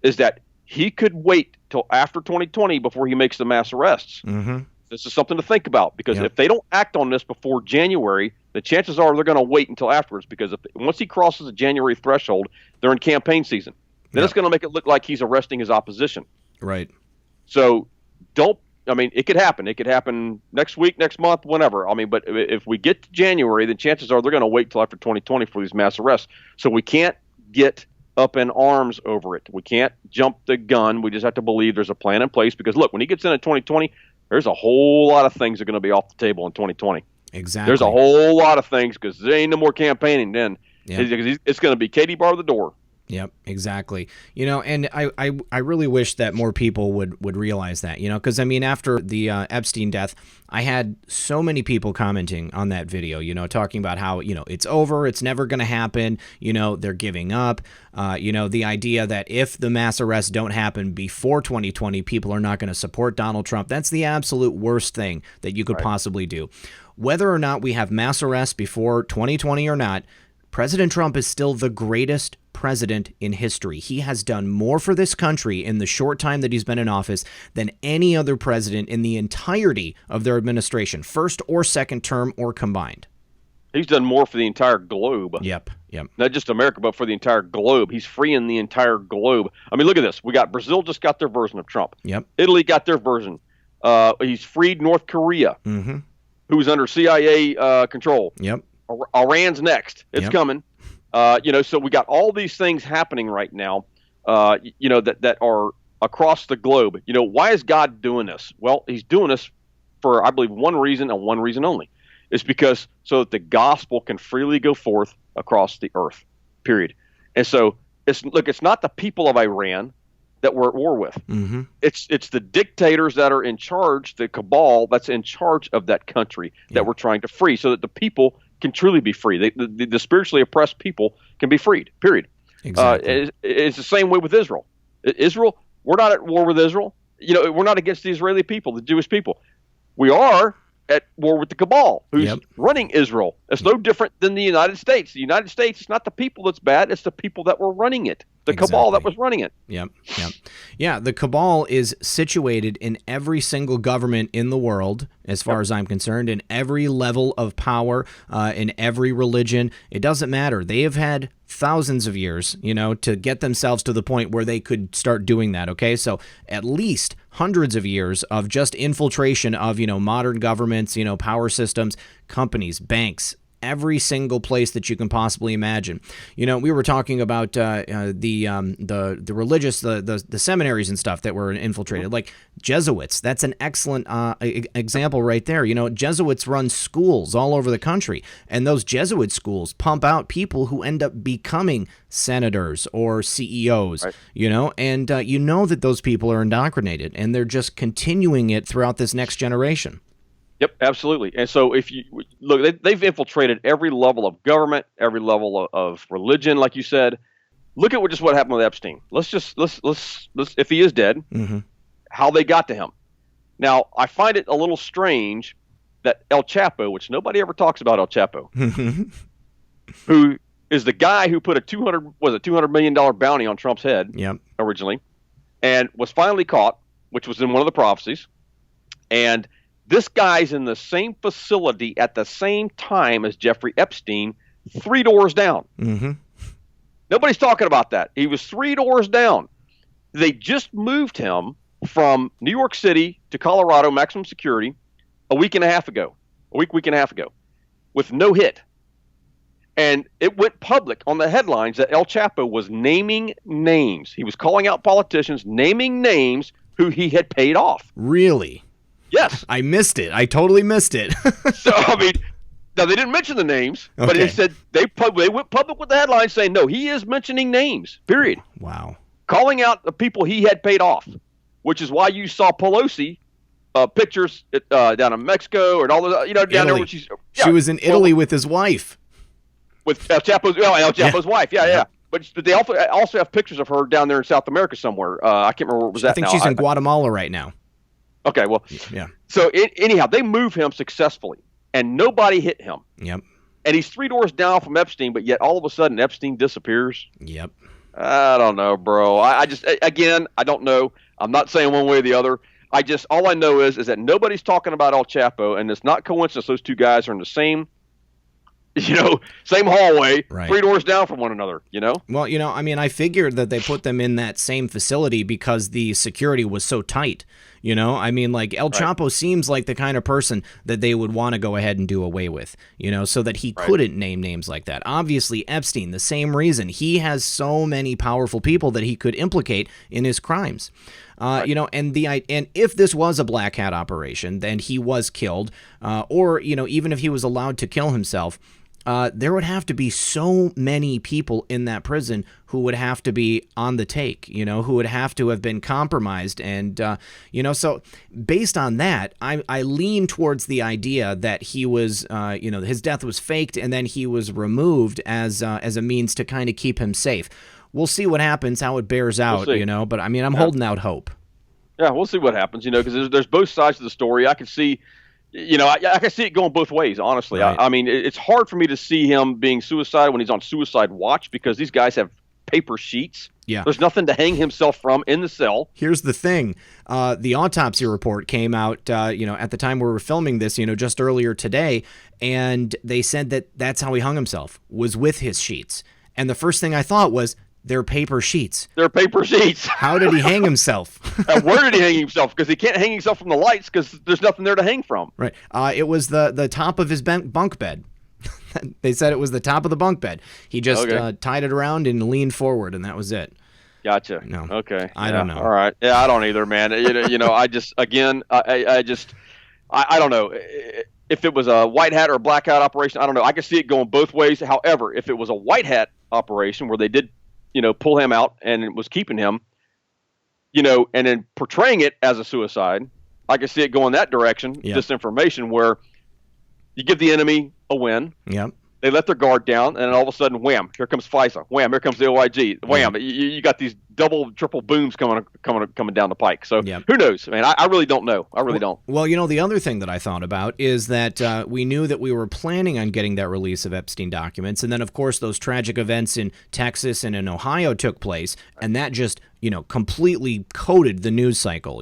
[SPEAKER 2] is that he could wait till after 2020 before he makes the mass arrests. Mm-hmm. This is something to think about, because if they don't act on this before January, the chances are they're going to wait until afterwards, because once he crosses the January threshold, they're in campaign season. Then it's going to make it look like he's arresting his opposition.
[SPEAKER 1] Right.
[SPEAKER 2] So it could happen. It could happen next week, next month, whenever. But if we get to January, then chances are they're going to wait till after 2020 for these mass arrests. So we can't get up in arms over it. We can't jump the gun. We just have to believe there's a plan in place, because, look, when he gets into 2020, there's a whole lot of things that are going to be off the table in 2020.
[SPEAKER 1] Exactly.
[SPEAKER 2] There's a whole lot of things, because there ain't no more campaigning then. Yeah. It's going to be Katie bar the door.
[SPEAKER 1] Yep, exactly. And I really wish that more people would realize that, because, after the Epstein death, I had so many people commenting on that video, talking about how, it's over, it's never going to happen, they're giving up, the idea that if the mass arrests don't happen before 2020, people are not going to support Donald Trump. That's the absolute worst thing that you could possibly do. Whether or not we have mass arrests before 2020 or not, President Trump is still the greatest president in history. He has done more for this country in the short time that he's been in office than any other president in the entirety of their administration, first or second term or combined.
[SPEAKER 2] He's done more for the entire globe.
[SPEAKER 1] Yep.
[SPEAKER 2] Not just America, but for the entire globe. He's freeing the entire globe. Look at this. Brazil just got their version of Trump.
[SPEAKER 1] Yep.
[SPEAKER 2] Italy got their version. He's freed North Korea, who was under CIA control.
[SPEAKER 1] Yep.
[SPEAKER 2] Iran's next. It's coming. So we got all these things happening right now, that are across the globe. Why is God doing this? Well, he's doing this for, I believe, one reason and one reason only. It's because so that the gospel can freely go forth across the earth, period. And so it's not the people of Iran that we're at war with.
[SPEAKER 1] Mm-hmm.
[SPEAKER 2] It's the dictators that are in charge, the cabal that's in charge of that country that we're trying to free, so that the people can truly be free. The spiritually oppressed people can be freed, period.
[SPEAKER 1] Exactly.
[SPEAKER 2] It's the same way with Israel. Israel, we're not at war with Israel. We're not against the Israeli people, the Jewish people. We are at war with the cabal who's running Israel. It's no different than the United States. The United States, it's not the people that's bad, it's the people that were running it. The cabal that was running it.
[SPEAKER 1] Yep. Yeah, the cabal is situated in every single government in the world, as far as I'm concerned, in every level of power, in every religion. It doesn't matter. They have had thousands of years, to get themselves to the point where they could start doing that, okay? So at least hundreds of years of just infiltration of, modern governments, power systems, companies, banks, every single place that you can possibly imagine. We were talking about the religious, the seminaries and stuff that were infiltrated, like Jesuits. That's an excellent example right there. Jesuits run schools all over the country, and those Jesuit schools pump out people who end up becoming senators or CEOs,
[SPEAKER 2] right.
[SPEAKER 1] And that those people are indoctrinated, and they're just continuing it throughout this next generation.
[SPEAKER 2] Yep, absolutely. And so if you look, they've infiltrated every level of government, every level of religion, like you said. Look at what happened with Epstein. Let's if he is dead, how they got to him. Now, I find it a little strange that El Chapo, which nobody ever talks about El Chapo, who is the guy who put a $200 million bounty on Trump's head originally, and was finally caught, which was in one of the prophecies, and this guy's in the same facility at the same time as Jeffrey Epstein, 3 doors down.
[SPEAKER 1] Mm-hmm.
[SPEAKER 2] Nobody's talking about that. He was 3 doors down. They just moved him from New York City to Colorado, maximum security, a week and a half ago, with no hit. And it went public on the headlines that El Chapo was naming names. He was calling out politicians, naming names who he had paid off.
[SPEAKER 1] Really?
[SPEAKER 2] Yes.
[SPEAKER 1] I missed it. I totally missed it.
[SPEAKER 2] So, now they didn't mention the names, but he said they went public with the headline saying, no, he is mentioning names, period.
[SPEAKER 1] Wow.
[SPEAKER 2] Calling out the people he had paid off, which is why you saw Pelosi pictures down in Mexico and all the, down there.
[SPEAKER 1] She was in Italy with his wife.
[SPEAKER 2] With El Chapo's wife. Yeah. But they also have pictures of her down there in South America somewhere. I can't remember where it was at.
[SPEAKER 1] I think she's in Guatemala right now.
[SPEAKER 2] Okay, well,
[SPEAKER 1] yeah.
[SPEAKER 2] So anyhow, they move him successfully, and nobody hit him.
[SPEAKER 1] Yep.
[SPEAKER 2] And he's 3 doors down from Epstein, but yet all of a sudden Epstein disappears.
[SPEAKER 1] Yep.
[SPEAKER 2] I don't know, bro. I don't know. I'm not saying one way or the other. All I know is that nobody's talking about El Chapo, and it's not coincidence those two guys are in the same hallway, right. 3 doors down from one another,
[SPEAKER 1] Well, I figured that they put them in that same facility because the security was so tight, El Chapo seems like the kind of person that they would want to go ahead and do away with, so that he couldn't name names like that. Obviously, Epstein, the same reason. He has so many powerful people that he could implicate in his crimes. And if this was a black hat operation, then he was killed, or even if he was allowed to kill himself, there would have to be so many people in that prison who would have to be on the take, who would have to have been compromised. And, so based on that, I lean towards the idea that he was, his death was faked and then he was removed as a means to kind of keep him safe. We'll see what happens, how it bears out, but I'm holding out hope.
[SPEAKER 2] Yeah, we'll see what happens, because there's both sides of the story. I can see, I can see it going both ways, honestly. Right. It's hard for me to see him being suicidal when he's on suicide watch because these guys have paper sheets.
[SPEAKER 1] Yeah.
[SPEAKER 2] There's nothing to hang himself from in the cell.
[SPEAKER 1] Here's the thing. The autopsy report came out, at the time we were filming this, just earlier today, and they said that that's how he hung himself, was with his sheets. And the first thing I thought was, they're paper sheets.
[SPEAKER 2] They're paper sheets.
[SPEAKER 1] How did he hang himself?
[SPEAKER 2] Where did he hang himself? Because he can't hang himself from the lights because there's nothing there to hang from.
[SPEAKER 1] Right. It was the top of his bunk bed. They said it was the top of the bunk bed. He just tied it around and leaned forward, and that was it.
[SPEAKER 2] Gotcha.
[SPEAKER 1] No.
[SPEAKER 2] Okay.
[SPEAKER 1] I don't know.
[SPEAKER 2] All right. Yeah, I don't either, man. I just, again, I don't know. If it was a white hat or a black hat operation, I don't know. I can see it going both ways. However, if it was a white hat operation where they did, pull him out and it was keeping him, and then portraying it as a suicide, I can see it going that direction.
[SPEAKER 1] Yep.
[SPEAKER 2] Disinformation, where you give the enemy a win.
[SPEAKER 1] Yep.
[SPEAKER 2] They let their guard down, and then all of a sudden, wham! Here comes FISA. Wham! Here comes the OIG. Wham! You got these double, triple booms coming down the pike. So Who knows, man? I really don't know. I really don't.
[SPEAKER 1] Well, the other thing that I thought about is that we knew that we were planning on getting that release of Epstein documents, and then of course those tragic events in Texas and in Ohio took place, and that just completely coated the news cycle.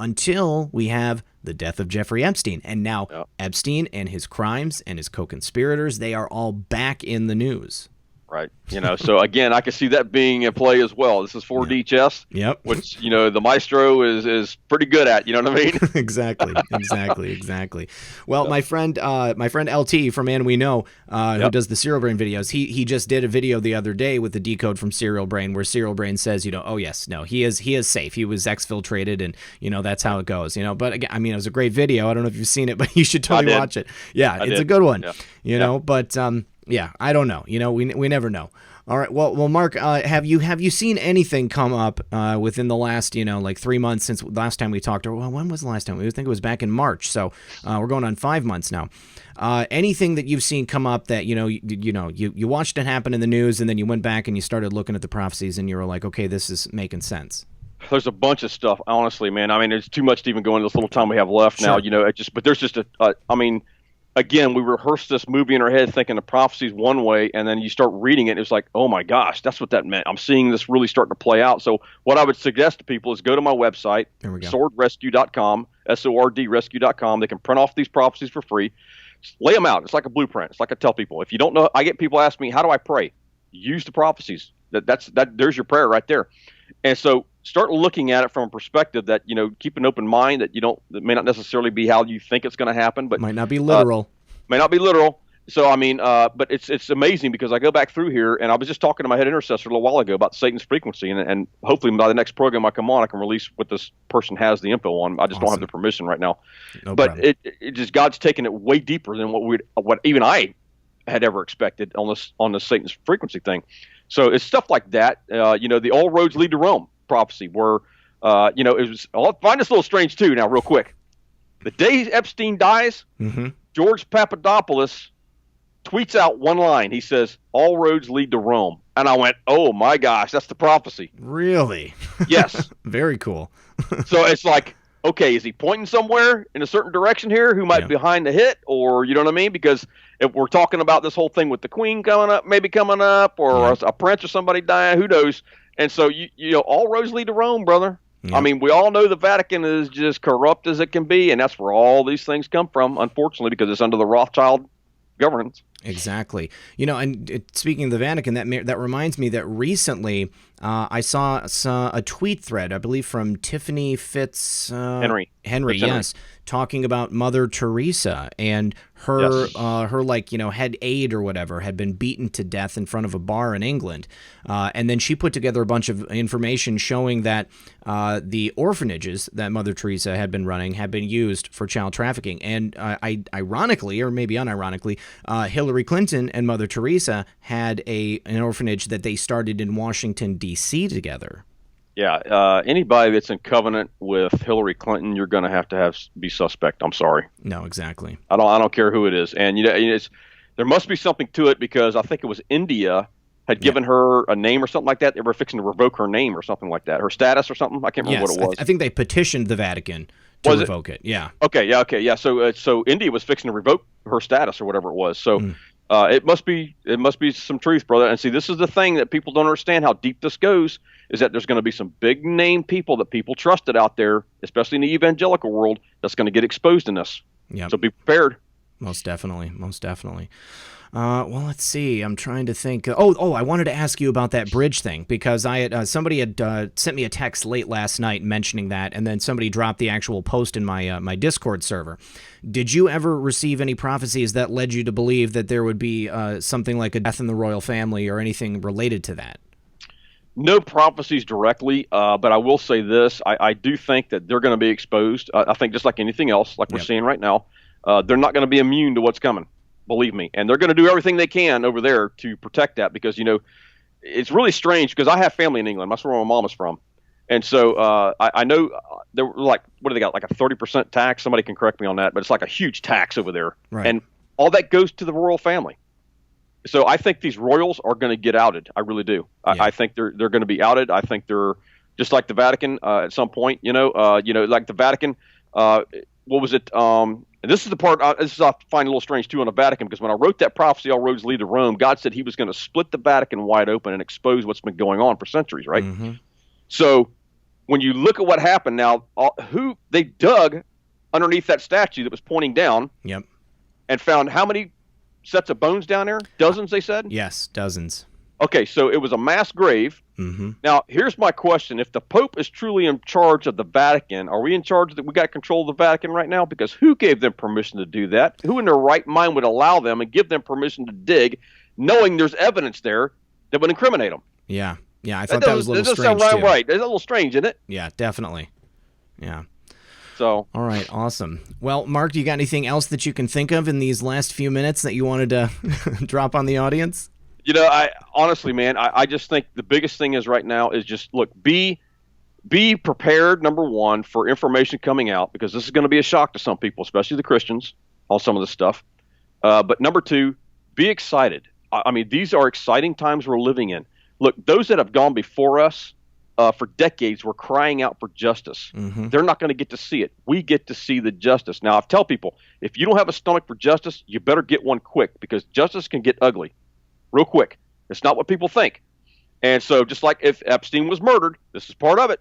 [SPEAKER 1] Until we have the death of Jeffrey Epstein. And now Epstein and his crimes and his co-conspirators, they are all back in the news.
[SPEAKER 2] Right. So again, I can see that being in play as well. This is 4D chess, which, the maestro is pretty good at, you know what I mean?
[SPEAKER 1] Exactly. Well, my friend LT from Man We Know, who does the Serial Brain videos, he just did a video the other day with the decode from Serial Brain where Serial Brain says, oh yes, no, he is safe. He was exfiltrated and, that's how it goes, but again, it was a great video. I don't know if you've seen it, but you should totally watch it. Yeah, it's a good one, but, yeah, I don't know. We never know. All right. Well, Mark, have you seen anything come up within the last, 3 months since last time we talked? Or when was the last time? We think it was back in March. So we're going on 5 months now. Anything that you've seen come up that you watched it happen in the news, and then you went back and you started looking at the prophecies, and you were like, okay, this is making sense.
[SPEAKER 2] There's a bunch of stuff, honestly, man. It's too much to even go into this little time we have left now. But there's just again, we rehearsed this movie in our head thinking the prophecy's one way, and then you start reading it, and it's like, oh my gosh, that's what that meant. I'm seeing this really starting to play out. So what I would suggest to people is go to my website, swordrescue.com, SORDrescue.com. They can print off these prophecies for free. Just lay them out. It's like a blueprint. It's like I tell people. If you don't know, I get people ask me, how do I pray? Use the prophecies. There's your prayer right there. And so start looking at it from a perspective that, keep an open mind that that may not necessarily be how you think it's going to happen, but
[SPEAKER 1] might not be literal.
[SPEAKER 2] So, but it's amazing because I go back through here, and I was just talking to my head intercessor a little while ago about Satan's frequency, and hopefully by the next program I come on, I can release what this person has the info on. I just don't have the permission right now. But it just, God's taken it way deeper than what even I had ever expected on this Satan's frequency thing. So it's stuff like that. The all roads lead to Rome prophecy, where it was. I'll find this a little strange too. Now, real quick, the day Epstein dies, George Papadopoulos tweets out one line. He says, "All roads lead to Rome," and I went, "Oh my gosh, that's the prophecy."
[SPEAKER 1] Really?
[SPEAKER 2] Yes.
[SPEAKER 1] Very cool.
[SPEAKER 2] So it's like, okay, is he pointing somewhere in a certain direction here? Who might be behind the hit, or you know what I mean? Because if we're talking about this whole thing with the Queen coming up, or a prince or somebody dying, who knows? And so all roads lead to Rome, brother. Yeah. We all know the Vatican is just corrupt as it can be, and that's where all these things come from, unfortunately, because it's under the Rothschild governance.
[SPEAKER 1] Exactly. And speaking of the Vatican, that reminds me that recently I saw a tweet thread, I believe from Tiffany Henry, yes, talking about Mother Teresa and her head aide or whatever had been beaten to death in front of a bar in England. And then she put together a bunch of information showing that the orphanages that Mother Teresa had been running had been used for child trafficking. And ironically, or maybe unironically, Hillary Clinton and Mother Teresa had an orphanage that they started in Washington, D.C. together.
[SPEAKER 2] Yeah, anybody that's in covenant with Hillary Clinton, you're going to have be suspect. I'm sorry.
[SPEAKER 1] No, exactly.
[SPEAKER 2] I don't care who it is, and there must be something to it, because I think it was India had given her a name or something like that. They were fixing to revoke her name or something like that, her status or something. I can't remember what it was.
[SPEAKER 1] I think they petitioned the Vatican to revoke it. Yeah.
[SPEAKER 2] Okay. So India was fixing to revoke her status or whatever it was. So it must be some truth, brother. And see, this is the thing that people don't understand how deep this goes, is that there's going to be some big name people that people trusted out there, especially in the evangelical world, that's going to get exposed in this.
[SPEAKER 1] Yeah.
[SPEAKER 2] So be prepared.
[SPEAKER 1] Most definitely. Well, let's see. I'm trying to think. I wanted to ask you about that bridge thing because I had somebody had sent me a text late last night mentioning that, and then somebody dropped the actual post in my my Discord server. Did you ever receive any prophecies that led you to believe that there would be something like a death in the royal family or anything related to that?
[SPEAKER 2] No prophecies directly, but I will say this. I do think that they're going to be exposed. I think just like anything else, like we're seeing right now, they're not going to be immune to what's coming. Believe me. And they're going to do everything they can over there to protect that because, you know, it's really strange because I have family in England. That's where my mom is from. And so I know they were like, what do they got? Like a 30% tax? Somebody can correct me on that, but it's like a huge tax over there.
[SPEAKER 1] Right.
[SPEAKER 2] And all that goes to the royal family. So I think these royals are going to get outed. I really do. I think they're going to be outed. I think they're just like the Vatican at some point, like the Vatican. What was it? And this is the part, I find a little strange too on the Vatican, because when I wrote that prophecy, all roads lead to Rome, God said he was going to split the Vatican wide open and expose what's been going on for centuries, right?
[SPEAKER 1] Mm-hmm.
[SPEAKER 2] So when you look at what happened now, they dug underneath that statue that was pointing down and found how many sets of bones down there? Dozens, they said?
[SPEAKER 1] Yes, dozens.
[SPEAKER 2] Okay, so it was a mass grave.
[SPEAKER 1] Mm-hmm.
[SPEAKER 2] Now, here's my question. If the Pope is truly in charge of the Vatican, are we in charge that we got control of the Vatican right now? Because who gave them permission to do that? Who in their right mind would allow them and give them permission to dig, knowing there's evidence there that would incriminate them?
[SPEAKER 1] Yeah, I thought that was a little strange,
[SPEAKER 2] That doesn't sound
[SPEAKER 1] too.
[SPEAKER 2] right. It's a little strange, isn't it?
[SPEAKER 1] Yeah, definitely. Yeah.
[SPEAKER 2] So.
[SPEAKER 1] All right, awesome. Well, Mark, do you got anything else that you can think of in these last few minutes that you wanted to drop on the audience?
[SPEAKER 2] You know, I honestly, man, I just think the biggest thing is right now is just look, be prepared, number one, for information coming out, because this is going to be a shock to some people, especially the Christians, on some of this stuff. But number two, be excited. I mean, these are exciting times we're living in. Look, those that have gone before us for decades were crying out for justice.
[SPEAKER 1] Mm-hmm.
[SPEAKER 2] They're not going to get to see it. We get to see the justice. Now, I tell people, if you don't have a stomach for justice, you better get one quick, because justice can get ugly real quick. It's not what people think. And so just like if Epstein was murdered, this is part of it.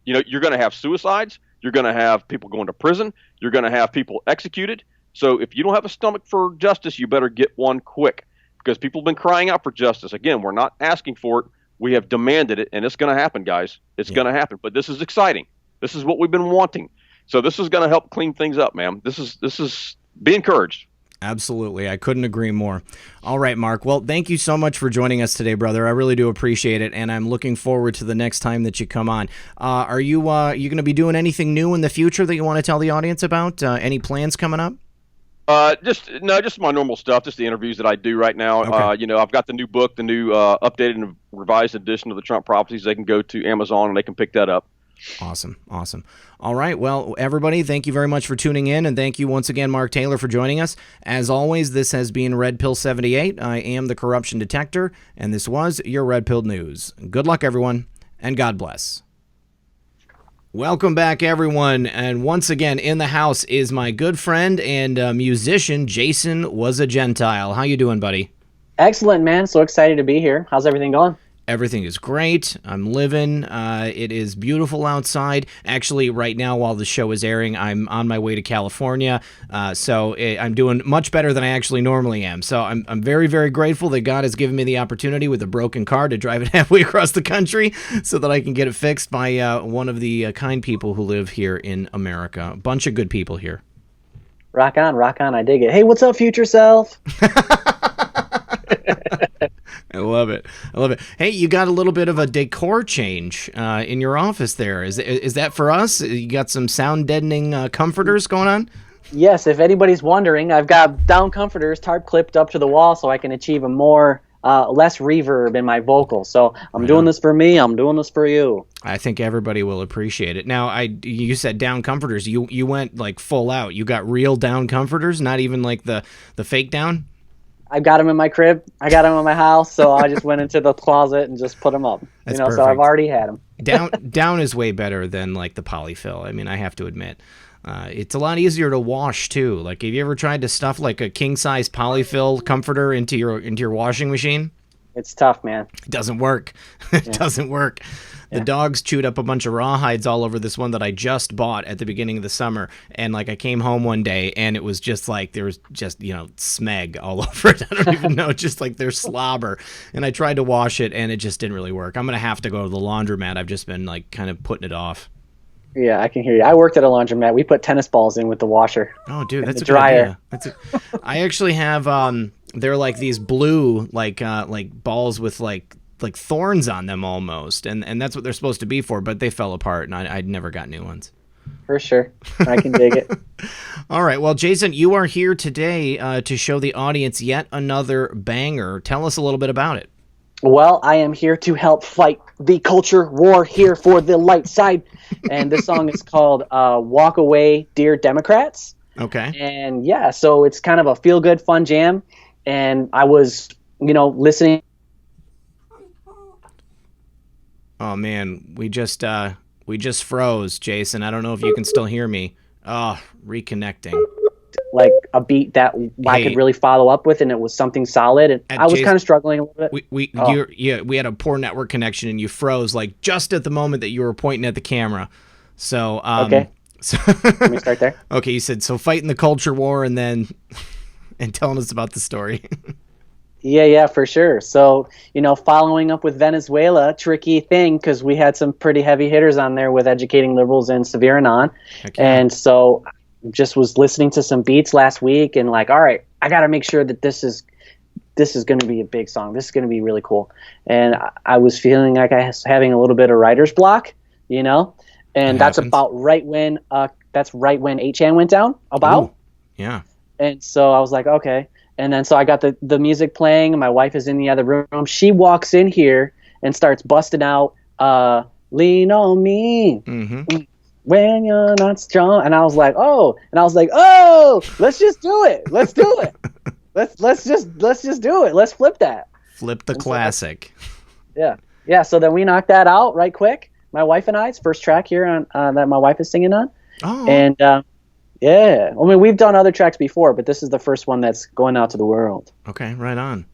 [SPEAKER 2] You know, you're going to have suicides. You're going to have people going to prison. You're going to have people executed. So if you don't have a stomach for justice, you better get one quick, because people have been crying out for justice. Again, we're not asking for it. We have demanded it, and it's going to happen, guys. It's going to happen. But this is exciting. This is what we've been wanting. So this is going to help clean things up, man. This is be encouraged.
[SPEAKER 1] Absolutely. I couldn't agree more. All right, Mark. Well, thank you so much for joining us today, brother. I really do appreciate it, and I'm looking forward to the next time that you come on. Are you going to be doing anything new in the future that you want to tell the audience about? Any plans coming up?
[SPEAKER 2] Just my normal stuff, just the interviews that I do right now.
[SPEAKER 1] Okay.
[SPEAKER 2] I've got the new book, the new updated and revised edition of the Trump Prophecies. They can go to Amazon and they can pick that up.
[SPEAKER 1] Awesome. All right. Well, everybody, thank you very much for tuning in, and thank you once again, Mark Taylor, for joining us. As always, this has been Red Pill 78. I am the Corruption Detector, and this was your Red Pill News. Good luck, everyone, and God bless. Welcome back, everyone, and once again in the house is my good friend and musician, Jason Was a Gentile. How you doing, buddy?
[SPEAKER 3] Excellent, man. So excited to be here. How's everything going?
[SPEAKER 1] Everything is great. I'm living. It is beautiful outside. Actually, right now, while the show is airing, I'm on my way to California. So I'm doing much better than I actually normally am. So I'm very, very grateful that God has given me the opportunity with a broken car to drive it halfway across the country so that I can get it fixed by one of the kind people who live here in America. A bunch of good people here.
[SPEAKER 3] Rock on. I dig it. Hey, what's up, future self?
[SPEAKER 1] I love it. Hey, you got a little bit of a decor change in your office there. Is that for us? You got some sound deadening comforters going on?
[SPEAKER 3] Yes, if anybody's wondering, I've got down comforters tarp clipped up to the wall so I can achieve a less reverb in my vocals. So I'm doing this for me. I'm doing this for you.
[SPEAKER 1] I think everybody will appreciate it. Now, you said down comforters. You went like full out. You got real down comforters, not even like the fake down?
[SPEAKER 3] I've got them in my crib. I got them in my house, so I just went into the closet and just put them up.
[SPEAKER 1] That's
[SPEAKER 3] perfect.
[SPEAKER 1] So
[SPEAKER 3] I've already had them.
[SPEAKER 1] Down is way better than like the polyfill. I mean, I have to admit. It's a lot easier to wash too. Like, have you ever tried to stuff like a king size polyfill comforter into your washing machine?
[SPEAKER 3] It's tough, man.
[SPEAKER 1] It doesn't work. It doesn't work. The dogs chewed up a bunch of rawhides all over this one that I just bought at the beginning of the summer. And like I came home one day and it was just like there was just, smeg all over it. I don't even know, just like there's slobber. And I tried to wash it and it just didn't really work. I'm going to have to go to the laundromat. I've just been like kind of putting it off.
[SPEAKER 3] Yeah, I can hear you. I worked at a laundromat. We put tennis balls in with the washer.
[SPEAKER 1] Oh, dude, that's a
[SPEAKER 3] dryer.
[SPEAKER 1] good idea. I actually have they're like these blue like balls with like thorns on them almost, and that's what they're supposed to be for, but they fell apart and I'd never got new ones.
[SPEAKER 3] For sure. I can dig it.
[SPEAKER 1] All right. Well, Jason, you are here today to show the audience yet another banger. Tell us a little bit about it.
[SPEAKER 3] Well, I am here to help fight the culture war here for the light side. And this song is called Walk Away, Dear Democrats.
[SPEAKER 1] Okay.
[SPEAKER 3] And yeah, so it's kind of a feel-good, fun jam. And I was, listening.
[SPEAKER 1] Oh, man, we just froze, Jason. I don't know if you can still hear me. Oh, reconnecting.
[SPEAKER 3] Like a beat that I could really follow up with, and it was something solid. And I was kind of struggling a little bit.
[SPEAKER 1] We had a poor network connection, and you froze like just at the moment that you were pointing at the camera. So
[SPEAKER 3] okay. So let me start there.
[SPEAKER 1] Okay, you said so fighting the culture war, and then telling us about the story.
[SPEAKER 3] Yeah, for sure. So, following up with Venezuela, tricky thing because we had some pretty heavy hitters on there with Educating Liberals and Severe Anon. Okay. And so just was listening to some beats last week and like, all right, I got to make sure that this is going to be a big song. This is going to be really cool. And I was feeling like I was having a little bit of writer's block, and that's about right when 8chan went down about. Ooh,
[SPEAKER 1] yeah. And
[SPEAKER 3] so I was like, okay. And then so I got the music playing, and my wife is in the other room. She walks in here and starts busting out, "Lean on me when you're not strong." And I was like, oh, let's just do it. Let's do it. let's just do it. Let's flip that.
[SPEAKER 1] Flip the classic.
[SPEAKER 3] Yeah. So then we knocked that out right quick. My wife and I. It's first track here on that my wife is singing on.
[SPEAKER 1] Oh.
[SPEAKER 3] And yeah, I mean, we've done other tracks before, but this is the first one that's going out to the world.
[SPEAKER 1] Okay, right on.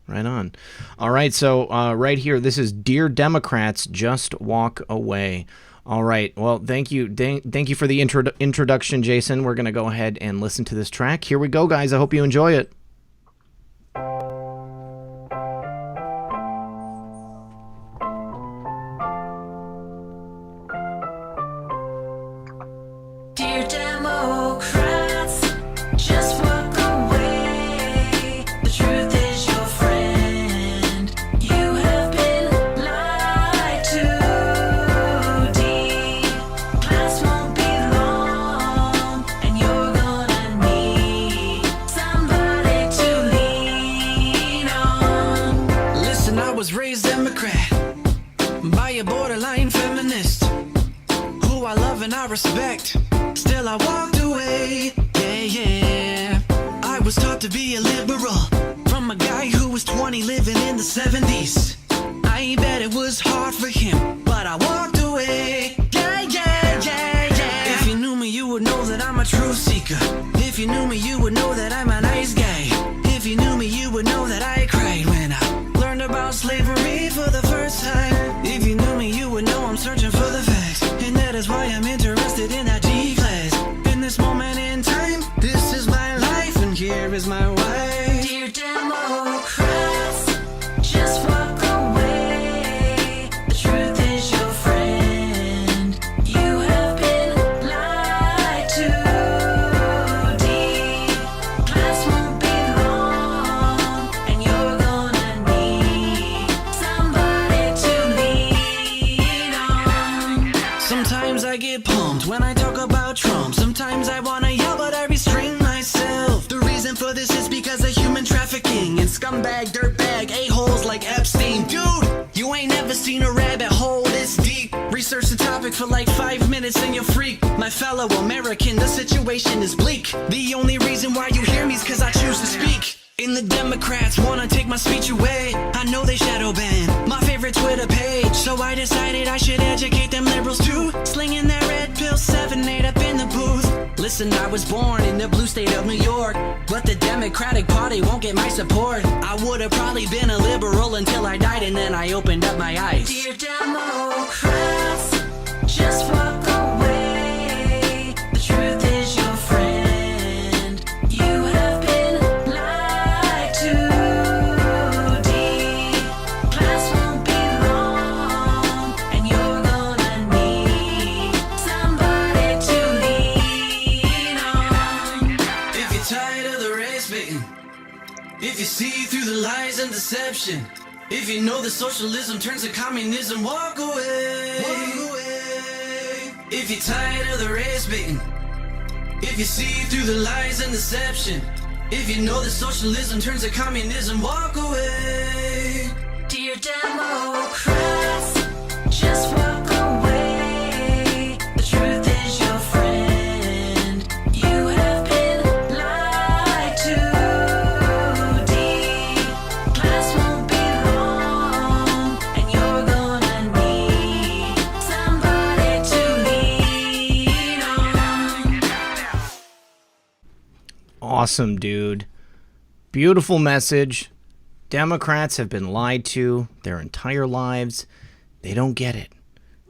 [SPEAKER 1] All right, so right here, this is Dear Democrats, Just Walk Away. All right, well, thank you for the introduction, Jason. We're going to go ahead and listen to this track. Here we go, guys. I hope you enjoy it.
[SPEAKER 4] Respect, still I walked away, yeah. I was taught to be a liberal from a guy who was 20 living in the 70s. I bet it was hard for him, but I walked away, yeah. If you knew me, you would know that I'm a truth seeker. If you knew me, you would know that I'm a nice guy. If you knew me, you would know that I cried when I learned about slavery for the first time. If you knew me, you would know I'm searching for the facts, and that is why I'm interested in that G class. In this moment in time, this is my life, and here is my wife. Dear Democrats, just walk away. The truth is your friend. You have been lied to. Deep class won't be long, and you're gonna need somebody to lean on. Sometimes I get pumped when I talk about Trump. Sometimes I wanna yell, but I restrain myself. The reason for this is because of human trafficking and scumbag, dirtbag, a-holes like Epstein. Dude, you ain't never seen a rabbit hole this deep. Research the topic for like 5 minutes and you freak. My fellow American, the situation is bleak. The only reason why you hear me is cause I choose to speak. And the Democrats wanna take my speech away. I know they shadow ban my favorite Twitter page, so I decided I should educate them liberals too. Slinging that red pill 7-8 up in the booth. Listen, I was born in the blue state of New York, but the Democrats Democratic Party won't get my support. I would have probably been a liberal until I died, and then I opened up my eyes. Dear Democrats, just walk away. The truth is your friend. You have been lied to. Class won't be long, and you're gonna need somebody to lean on. If you're tired of the race baiting, if you see through the lies and deception, if you know that socialism turns to communism, walk away. Walk away. If you're tired of the race baiting, if you see through the lies and deception, if you know that socialism turns to communism, walk away. Dear Democrats, just walk away. The truth is your friend. You have been lied to. Class won't be long, and you're gonna need somebody to lean on.
[SPEAKER 1] Awesome, dude. Beautiful message. Democrats have been lied to their entire lives. They don't get it.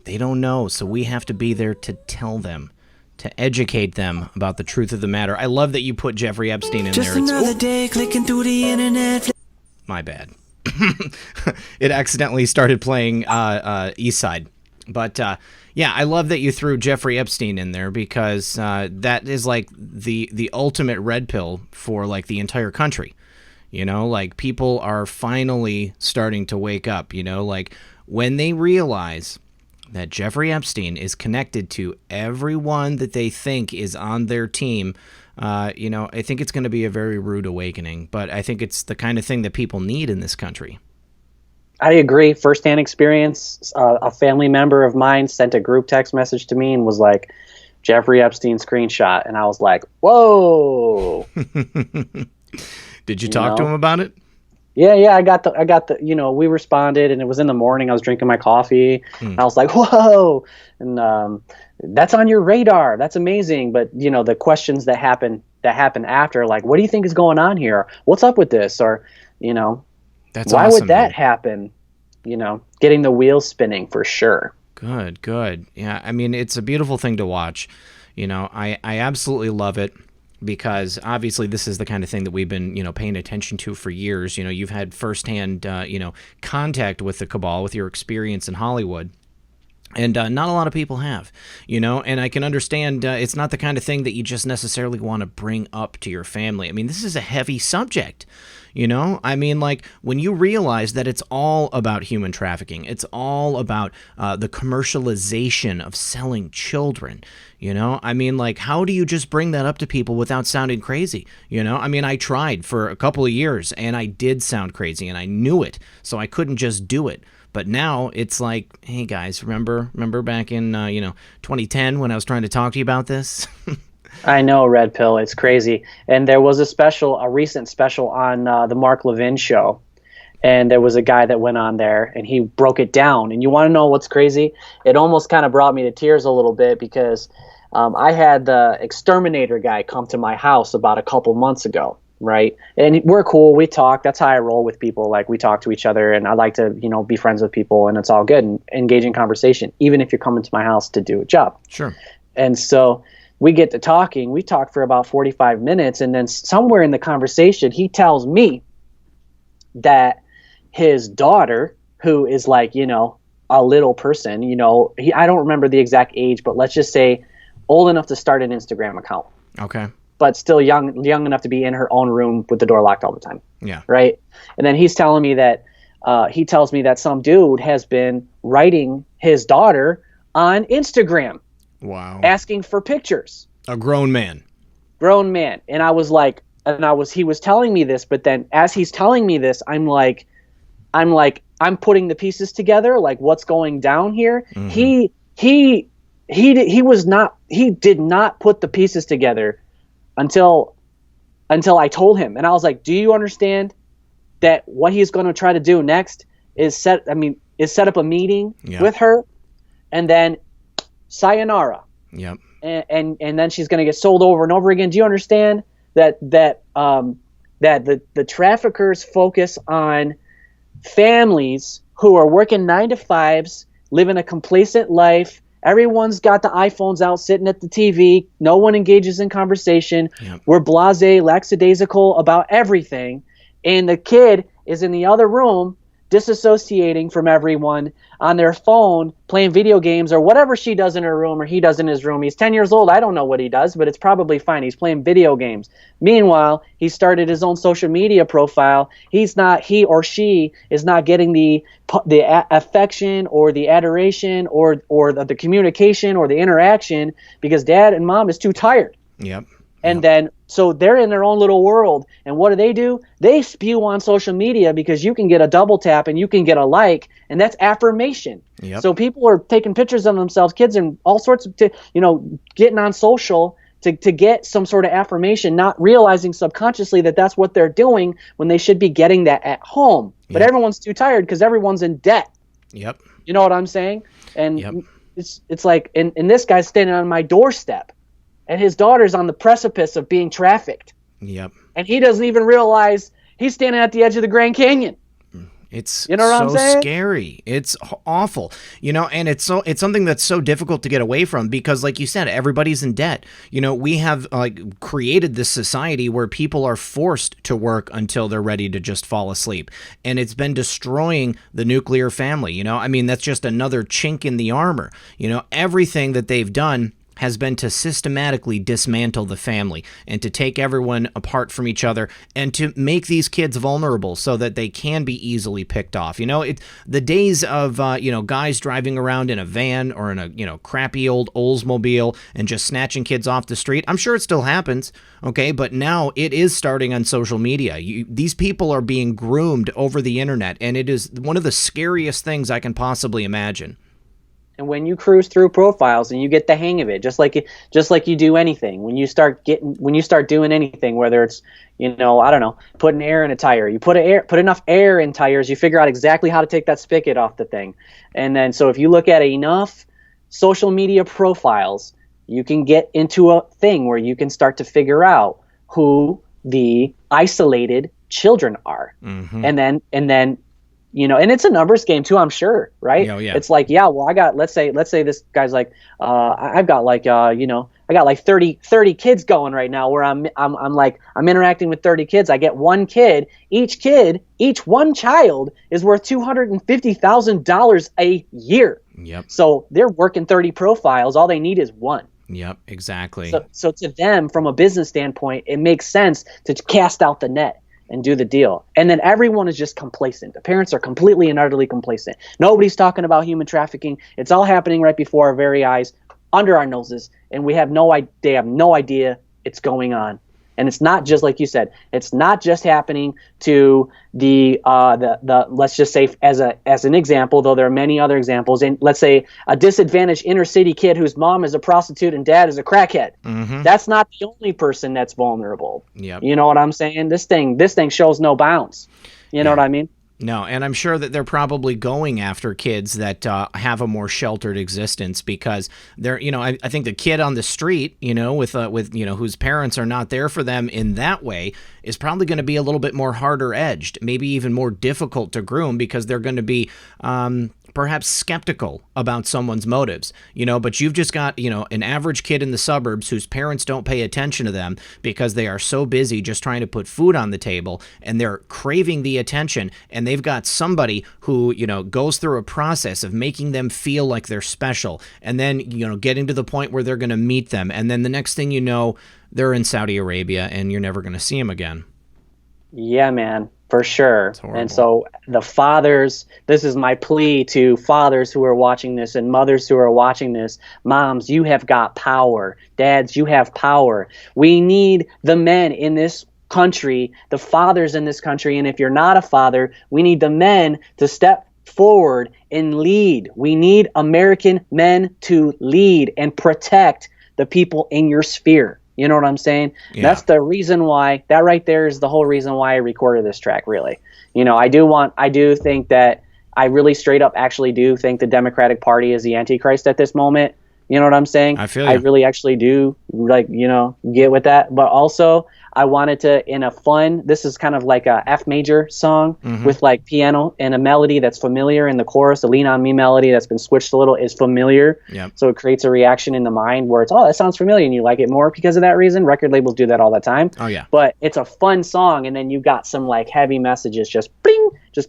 [SPEAKER 1] They don't know, so we have to be there to tell them, to educate them about the truth of the matter. I love that you put Jeffrey Epstein in
[SPEAKER 4] Just
[SPEAKER 1] there.
[SPEAKER 4] another day clicking through the internet.
[SPEAKER 1] My bad. It accidentally started playing East Side. But yeah, I love that you threw Jeffrey Epstein in there, because that is like the ultimate red pill for like the entire country. You know, like people are finally starting to wake up, you know, like when they realize that Jeffrey Epstein is connected to everyone that they think is on their team. You know, I think it's going to be a very rude awakening, but I think it's the kind of thing that people need in this country.
[SPEAKER 3] I agree. Firsthand experience. A family member of mine sent a group text message to me and was like, Jeffrey Epstein screenshot. And I was like, whoa.
[SPEAKER 1] Did you talk to him about it?
[SPEAKER 3] Yeah. I got the, you know, we responded, and it was in the morning. I was drinking my coffee and I was like, whoa. And, that's on your radar. That's amazing. But you know, the questions that happen after, like, what do you think is going on here? What's up with this? Or, you know, why
[SPEAKER 1] awesome,
[SPEAKER 3] would that
[SPEAKER 1] dude.
[SPEAKER 3] happen? You know, getting the wheels spinning for sure.
[SPEAKER 1] Good. Yeah, I mean, it's a beautiful thing to watch. You know, I absolutely love it, because obviously this is the kind of thing that we've been, you know, paying attention to for years. You know, you've had firsthand, you know, contact with the cabal with your experience in Hollywood. And not a lot of people have, you know, and I can understand it's not the kind of thing that you just necessarily want to bring up to your family. I mean, this is a heavy subject, you know. I mean, like, when you realize that it's all about human trafficking, it's all about the commercialization of selling children, you know. I mean, like, how do you just bring that up to people without sounding crazy, you know? I mean, I tried for a couple of years, and I did sound crazy, and I knew it, so I couldn't just do it. But now it's like, hey guys, remember back in 2010 when I was trying to talk to you about this?
[SPEAKER 3] I know, Red Pill. It's crazy. And there was a recent special on the Mark Levin show, and there was a guy that went on there and he broke it down. And you want to know what's crazy? It almost kind of brought me to tears a little bit, because I had the exterminator guy come to my house about a couple months ago. Right. And we're cool. We talk. That's how I roll with people. Like, we talk to each other, and I like to, you know, be friends with people, and it's all good and engage in conversation, even if you're coming to my house to do a job.
[SPEAKER 1] Sure.
[SPEAKER 3] And so we get to talking. We talk for about 45 minutes. And then somewhere in the conversation, he tells me that his daughter, who is like, you know, a little person, you know, I don't remember the exact age, but let's just say old enough to start an Instagram account.
[SPEAKER 1] Okay.
[SPEAKER 3] But still young enough to be in her own room with the door locked all the time.
[SPEAKER 1] Yeah.
[SPEAKER 3] Right. And then he's telling me that he tells me that some dude has been writing his daughter on Instagram.
[SPEAKER 1] Wow.
[SPEAKER 3] Asking for pictures.
[SPEAKER 1] A grown man.
[SPEAKER 3] And I was like, he was telling me this, but then as he's telling me this, I'm putting the pieces together. Like, what's going down here? Mm-hmm. He did not put the pieces together until I told him. And I was like, do you understand that what he's going to try to do next is set up a meeting with her, and then sayonara.
[SPEAKER 1] Yep.
[SPEAKER 3] And then she's going to get sold over and over again. Do you understand that that the traffickers focus on families who are working 9 to 5s, living a complacent life. Everyone's got the iPhones out sitting at the TV. No one engages in conversation.
[SPEAKER 1] Yep.
[SPEAKER 3] We're blasé, lackadaisical about everything. And the kid is in the other room disassociating from everyone on their phone, playing video games or whatever she does in her room or he does in his room. He's 10 years old. I don't know what he does, but it's probably fine. He's playing video games. Meanwhile, he started his own social media profile. He or she is not getting the affection or the adoration or the communication or the interaction because dad and mom is too tired.
[SPEAKER 1] Yep.
[SPEAKER 3] And then, so they're in their own little world. And what do? They spew on social media because you can get a double tap and you can get a like, and that's affirmation.
[SPEAKER 1] Yep.
[SPEAKER 3] So people are taking pictures of themselves, kids, and all sorts of, getting on social to get some sort of affirmation, not realizing subconsciously that that's what they're doing when they should be getting that at home. But everyone's too tired because everyone's in debt.
[SPEAKER 1] Yep.
[SPEAKER 3] You know what I'm saying? And
[SPEAKER 1] Yep.
[SPEAKER 3] it's like, and this guy's standing on my doorstep. And his daughter's on the precipice of being trafficked.
[SPEAKER 1] Yep.
[SPEAKER 3] And he doesn't even realize he's standing at the edge of the Grand Canyon.
[SPEAKER 1] It's
[SPEAKER 3] what I'm
[SPEAKER 1] so
[SPEAKER 3] saying?
[SPEAKER 1] scary. It's awful, and it's something that's so difficult to get away from because, like you said, everybody's in debt. We have created this society where people are forced to work until they're ready to just fall asleep, and it's been destroying the nuclear family. That's just another chink in the armor. Everything that they've done has been to systematically dismantle the family and to take everyone apart from each other and to make these kids vulnerable so that they can be easily picked off. The days of, guys driving around in a van or in a, crappy old Oldsmobile and just snatching kids off the street, I'm sure it still happens, okay? But now it is starting on social media. These people are being groomed over the internet, and it is one of the scariest things I can possibly imagine.
[SPEAKER 3] And when you cruise through profiles and you get the hang of it, just like you do anything, when you start doing anything, whether it's, putting air in a tire, you put enough air in tires, you figure out exactly how to take that spigot off the thing. And then, so if you look at enough social media profiles, you can get into a thing where you can start to figure out who the isolated children are.
[SPEAKER 1] Mm-hmm.
[SPEAKER 3] And then, and it's a numbers game too, I'm sure, right?
[SPEAKER 1] Yeah.
[SPEAKER 3] It's like, I got, let's say this guy's like, I've got like, I got like 30 kids going right now where I'm interacting with 30 kids. I get one kid, each one child is worth $250,000 a year.
[SPEAKER 1] Yep.
[SPEAKER 3] So they're working 30 profiles. All they need is one.
[SPEAKER 1] Yep, exactly.
[SPEAKER 3] So to them, from a business standpoint, it makes sense to cast out the net and do the deal. And then everyone is just complacent. The parents are completely and utterly complacent. Nobody's talking about human trafficking. It's all happening right before our very eyes, under our noses, and they have no idea it's going on. And it's not just, like you said, it's not just happening to the let's just say as an example, though there are many other examples, and let's say a disadvantaged inner city kid whose mom is a prostitute and dad is a crackhead.
[SPEAKER 1] Mm-hmm.
[SPEAKER 3] That's not the only person that's vulnerable.
[SPEAKER 1] Yep.
[SPEAKER 3] You know what I'm saying? This thing shows no bounds. You know what I mean?
[SPEAKER 1] No, and I'm sure that they're probably going after kids that have a more sheltered existence because they're, I think the kid on the street, with whose parents are not there for them in that way, is probably going to be a little bit more harder edged, maybe even more difficult to groom because they're going to be perhaps skeptical about someone's motives, but you've just got, an average kid in the suburbs whose parents don't pay attention to them because they are so busy just trying to put food on the table and they're craving the attention, and they've got somebody who, goes through a process of making them feel like they're special and then, getting to the point where they're going to meet them. And then the next thing you know, they're in Saudi Arabia and you're never going to see them again.
[SPEAKER 3] Yeah, man. For sure. And so the fathers, this is my plea to fathers who are watching this and mothers who are watching this. Moms, you have got power. Dads, you have power. We need the men in this country, the fathers in this country. And if you're not a father, we need the men to step forward and lead. We need American men to lead and protect the people in your sphere. You know what I'm saying? Yeah. That's the reason why, that right there is the whole reason why I recorded this track, really. I do think that I really straight up actually do think the Democratic Party is the Antichrist at this moment. You know what I'm saying?
[SPEAKER 1] I feel you.
[SPEAKER 3] I really actually do, like, you know, get with that. But also, I wanted to, in a fun, this is kind of like a F major song with like piano and a melody that's familiar in the chorus. The Lean On Me melody that's been switched a little is familiar.
[SPEAKER 1] Yep.
[SPEAKER 3] So it creates a reaction in the mind where it's, oh, that sounds familiar, and you like it more because of that reason. Record labels do that all the time.
[SPEAKER 1] Oh, yeah.
[SPEAKER 3] But it's a fun song, and then you got some like heavy messages just bling, just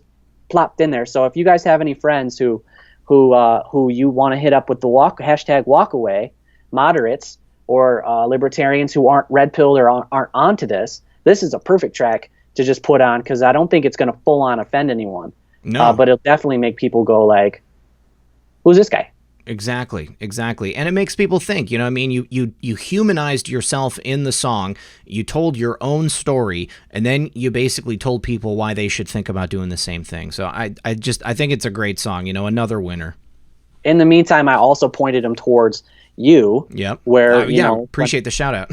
[SPEAKER 3] plopped in there. So if you guys have any friends who you want to hit up with the hashtag walkaway, moderates, or libertarians who aren't red pilled or aren't onto this, this is a perfect track to just put on, because I don't think it's going to full on offend anyone.
[SPEAKER 1] No.
[SPEAKER 3] But it'll definitely make people go like, who's this guy?
[SPEAKER 1] Exactly. And it makes people think, you know what I mean? You humanized yourself in the song, you told your own story, and then you basically told people why they should think about doing the same thing. So I think it's a great song, you know, another winner.
[SPEAKER 3] In the meantime, I also pointed him towards you.
[SPEAKER 1] Yep.
[SPEAKER 3] Where,
[SPEAKER 1] you know, appreciate the shout out.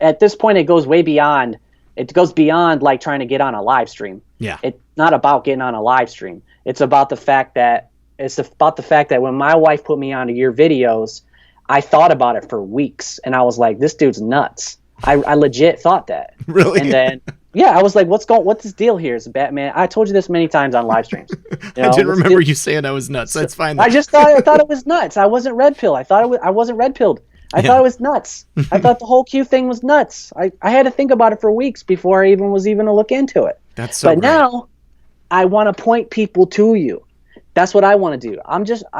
[SPEAKER 3] At this point, it goes way beyond. It goes beyond like trying to get on a live stream.
[SPEAKER 1] Yeah.
[SPEAKER 3] It's not about getting on a live stream. It's about the fact that when my wife put me onto your videos, I thought about it for weeks, and I was like, this dude's nuts. I legit thought that.
[SPEAKER 1] Really?
[SPEAKER 3] And then, yeah, I was like, what's this deal here? Is Batman? I told you this many times on live streams. You know,
[SPEAKER 1] I didn't remember you saying I was nuts. That's fine.
[SPEAKER 3] I thought it was nuts. I wasn't red pill. I wasn't red pilled. I thought it was nuts. I thought the whole Q thing was nuts. I had to think about it for weeks before I even to look into it.
[SPEAKER 1] That's so
[SPEAKER 3] But
[SPEAKER 1] great.
[SPEAKER 3] now I want to point people to you. That's what I want to do.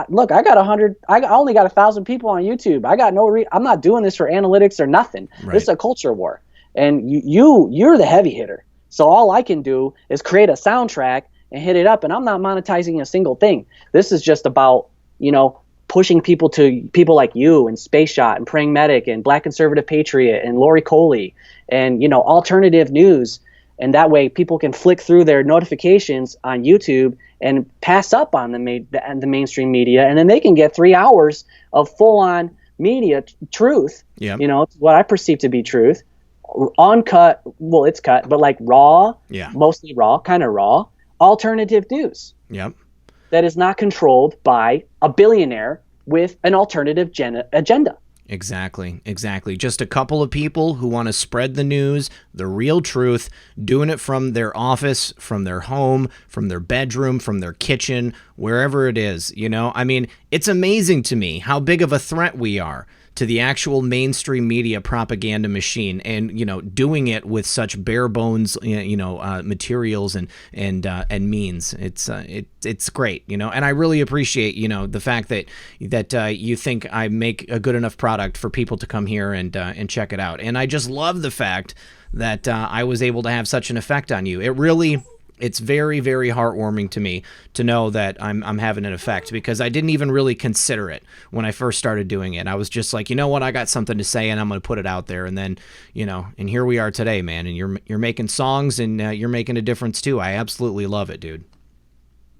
[SPEAKER 3] Look, I got 100. I only got 1,000 people on YouTube. I got I'm not doing this for analytics or nothing.
[SPEAKER 1] Right.
[SPEAKER 3] This is a culture war, and you're the heavy hitter. So all I can do is create a soundtrack and hit it up, and I'm not monetizing a single thing. This is just about, you know, pushing people to people like you and Space Shot and Praying Medic and Black Conservative Patriot and Lori Coley and, you know, alternative news. And that way people can flick through their notifications on YouTube and pass up on the mainstream media, and then they can get 3 hours of full-on media truth.
[SPEAKER 1] Yep.
[SPEAKER 3] You know, what I perceive to be truth, uncut. Well, it's cut, but like raw, mostly raw, kind of raw, alternative news.
[SPEAKER 1] Yep.
[SPEAKER 3] That is not controlled by a billionaire with an alternative agenda.
[SPEAKER 1] Exactly. Just a couple of people who want to spread the news, the real truth, doing it from their office, from their home, from their bedroom, from their kitchen, wherever it is. You know, I mean, it's amazing to me how big of a threat we are to the actual mainstream media propaganda machine, and, you know, doing it with such bare bones, materials and means. It's great, you know, and I really appreciate, you know, the fact that you think I make a good enough product for people to come here and check it out. And I just love the fact that I was able to have such an effect on you. It's very, very heartwarming to me to know that I'm having an effect, because I didn't even really consider it when I first started doing it. I was just like, you know what, I got something to say and I'm going to put it out there. And then, you know, and here we are today, man. And you're making songs, and you're making a difference too. I absolutely love it, dude.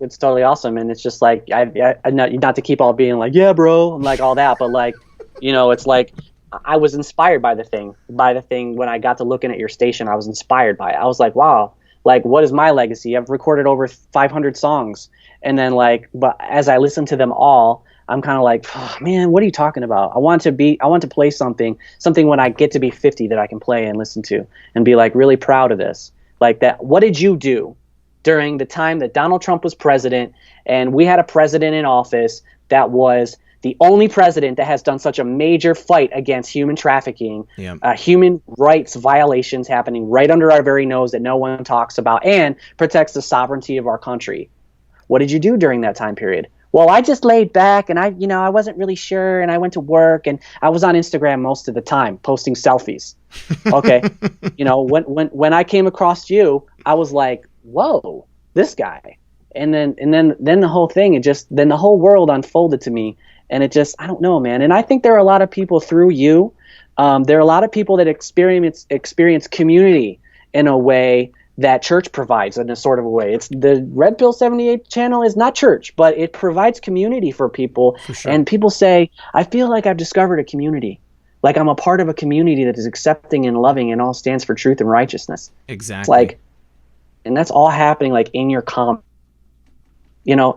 [SPEAKER 3] It's totally awesome, and it's just like I not to keep all being like, yeah, bro, I'm like all that, but like, you know, it's like I was inspired by the thing when I got to looking at your station. I was inspired by it. I was like, wow. Like, what is my legacy? I've recorded over 500 songs. And then, like, but as I listen to them all, I'm kind of like, oh, man, what are you talking about? I want to play something when I get to be 50 that I can play and listen to and be, like, really proud of this. Like that. What did you do during the time that Donald Trump was president and we had a president in office that was the only president that has done such a major fight against human trafficking, human rights violations happening right under our very nose that no one talks about, and protects the sovereignty of our country? What did you do during that time period? Well, I just laid back, and I wasn't really sure, and I went to work, and I was on Instagram most of the time posting selfies. Okay. You know, when I came across you, I was like, whoa, this guy. And then the whole thing, then the whole world unfolded to me. And it just, I don't know, man. And I think there are a lot of people through you. There are a lot of people that experience community in a way that church provides, in a sort of a way. It's the Red Pill 78 channel is not church, but it provides community for people. For sure. And people say, I feel like I've discovered a community. Like I'm a part of a community that is accepting and loving and all stands for truth and righteousness.
[SPEAKER 1] Exactly.
[SPEAKER 3] It's like, and that's all happening like in your comment.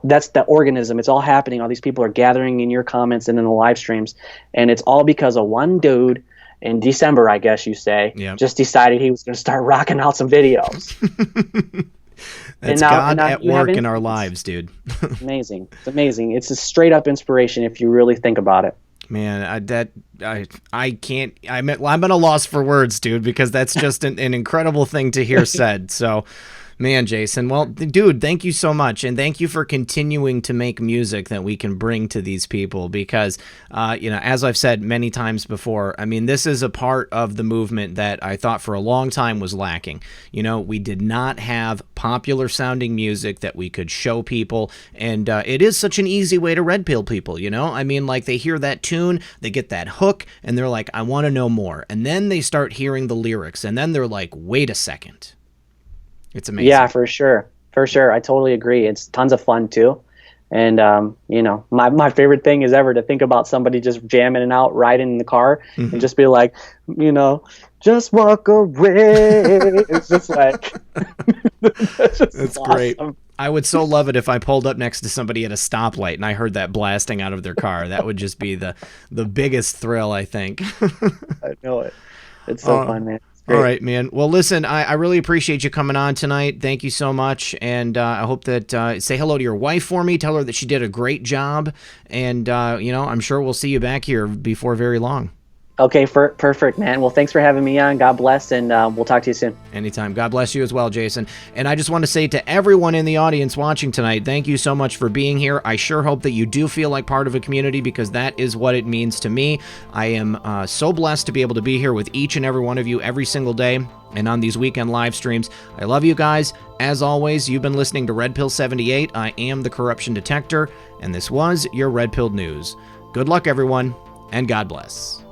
[SPEAKER 3] that's the organism. It's all happening. All these people are gathering in your comments and in the live streams. And it's all because of one dude in December, I guess you say, just decided he was going to start rocking out some videos.
[SPEAKER 1] That's God at work in our lives, dude.
[SPEAKER 3] Amazing. It's amazing. It's a straight up inspiration if you really think about it.
[SPEAKER 1] Man, I can't. I'm at a loss for words, dude, because that's just an incredible thing to hear said. So, man, Jason, well, dude, thank you so much, and thank you for continuing to make music that we can bring to these people because, as I've said many times before, I mean, this is a part of the movement that I thought for a long time was lacking. We did not have popular-sounding music that we could show people, and it is such an easy way to red pill people, I mean, like, they hear that tune, they get that hook, and they're like, I want to know more, and then they start hearing the lyrics, and then they're like, wait a second. It's amazing. Yeah,
[SPEAKER 3] for sure. For sure. I totally agree. It's tons of fun too. And, my favorite thing is ever to think about somebody just jamming it out, riding in the car and just be like, just walk away. It's just like,
[SPEAKER 1] that's awesome. Great. I would so love it if I pulled up next to somebody at a stoplight and I heard that blasting out of their car. That would just be the biggest thrill, I think.
[SPEAKER 3] I know it. It's so fun, man.
[SPEAKER 1] Great. All right, man. Well, listen, I really appreciate you coming on tonight. Thank you so much. And I hope that say hello to your wife for me. Tell her that she did a great job. And, I'm sure we'll see you back here before very long.
[SPEAKER 3] Okay, perfect, man. Well, thanks for having me on. God bless, and we'll talk to you soon.
[SPEAKER 1] Anytime. God bless you as well, Jason. And I just want to say to everyone in the audience watching tonight, thank you so much for being here. I sure hope that you do feel like part of a community because that is what it means to me. I am so blessed to be able to be here with each and every one of you every single day and on these weekend live streams. I love you guys. As always, you've been listening to Red Pill 78. I am the Corruption Detector, and this was your Red Pill News. Good luck, everyone, and God bless.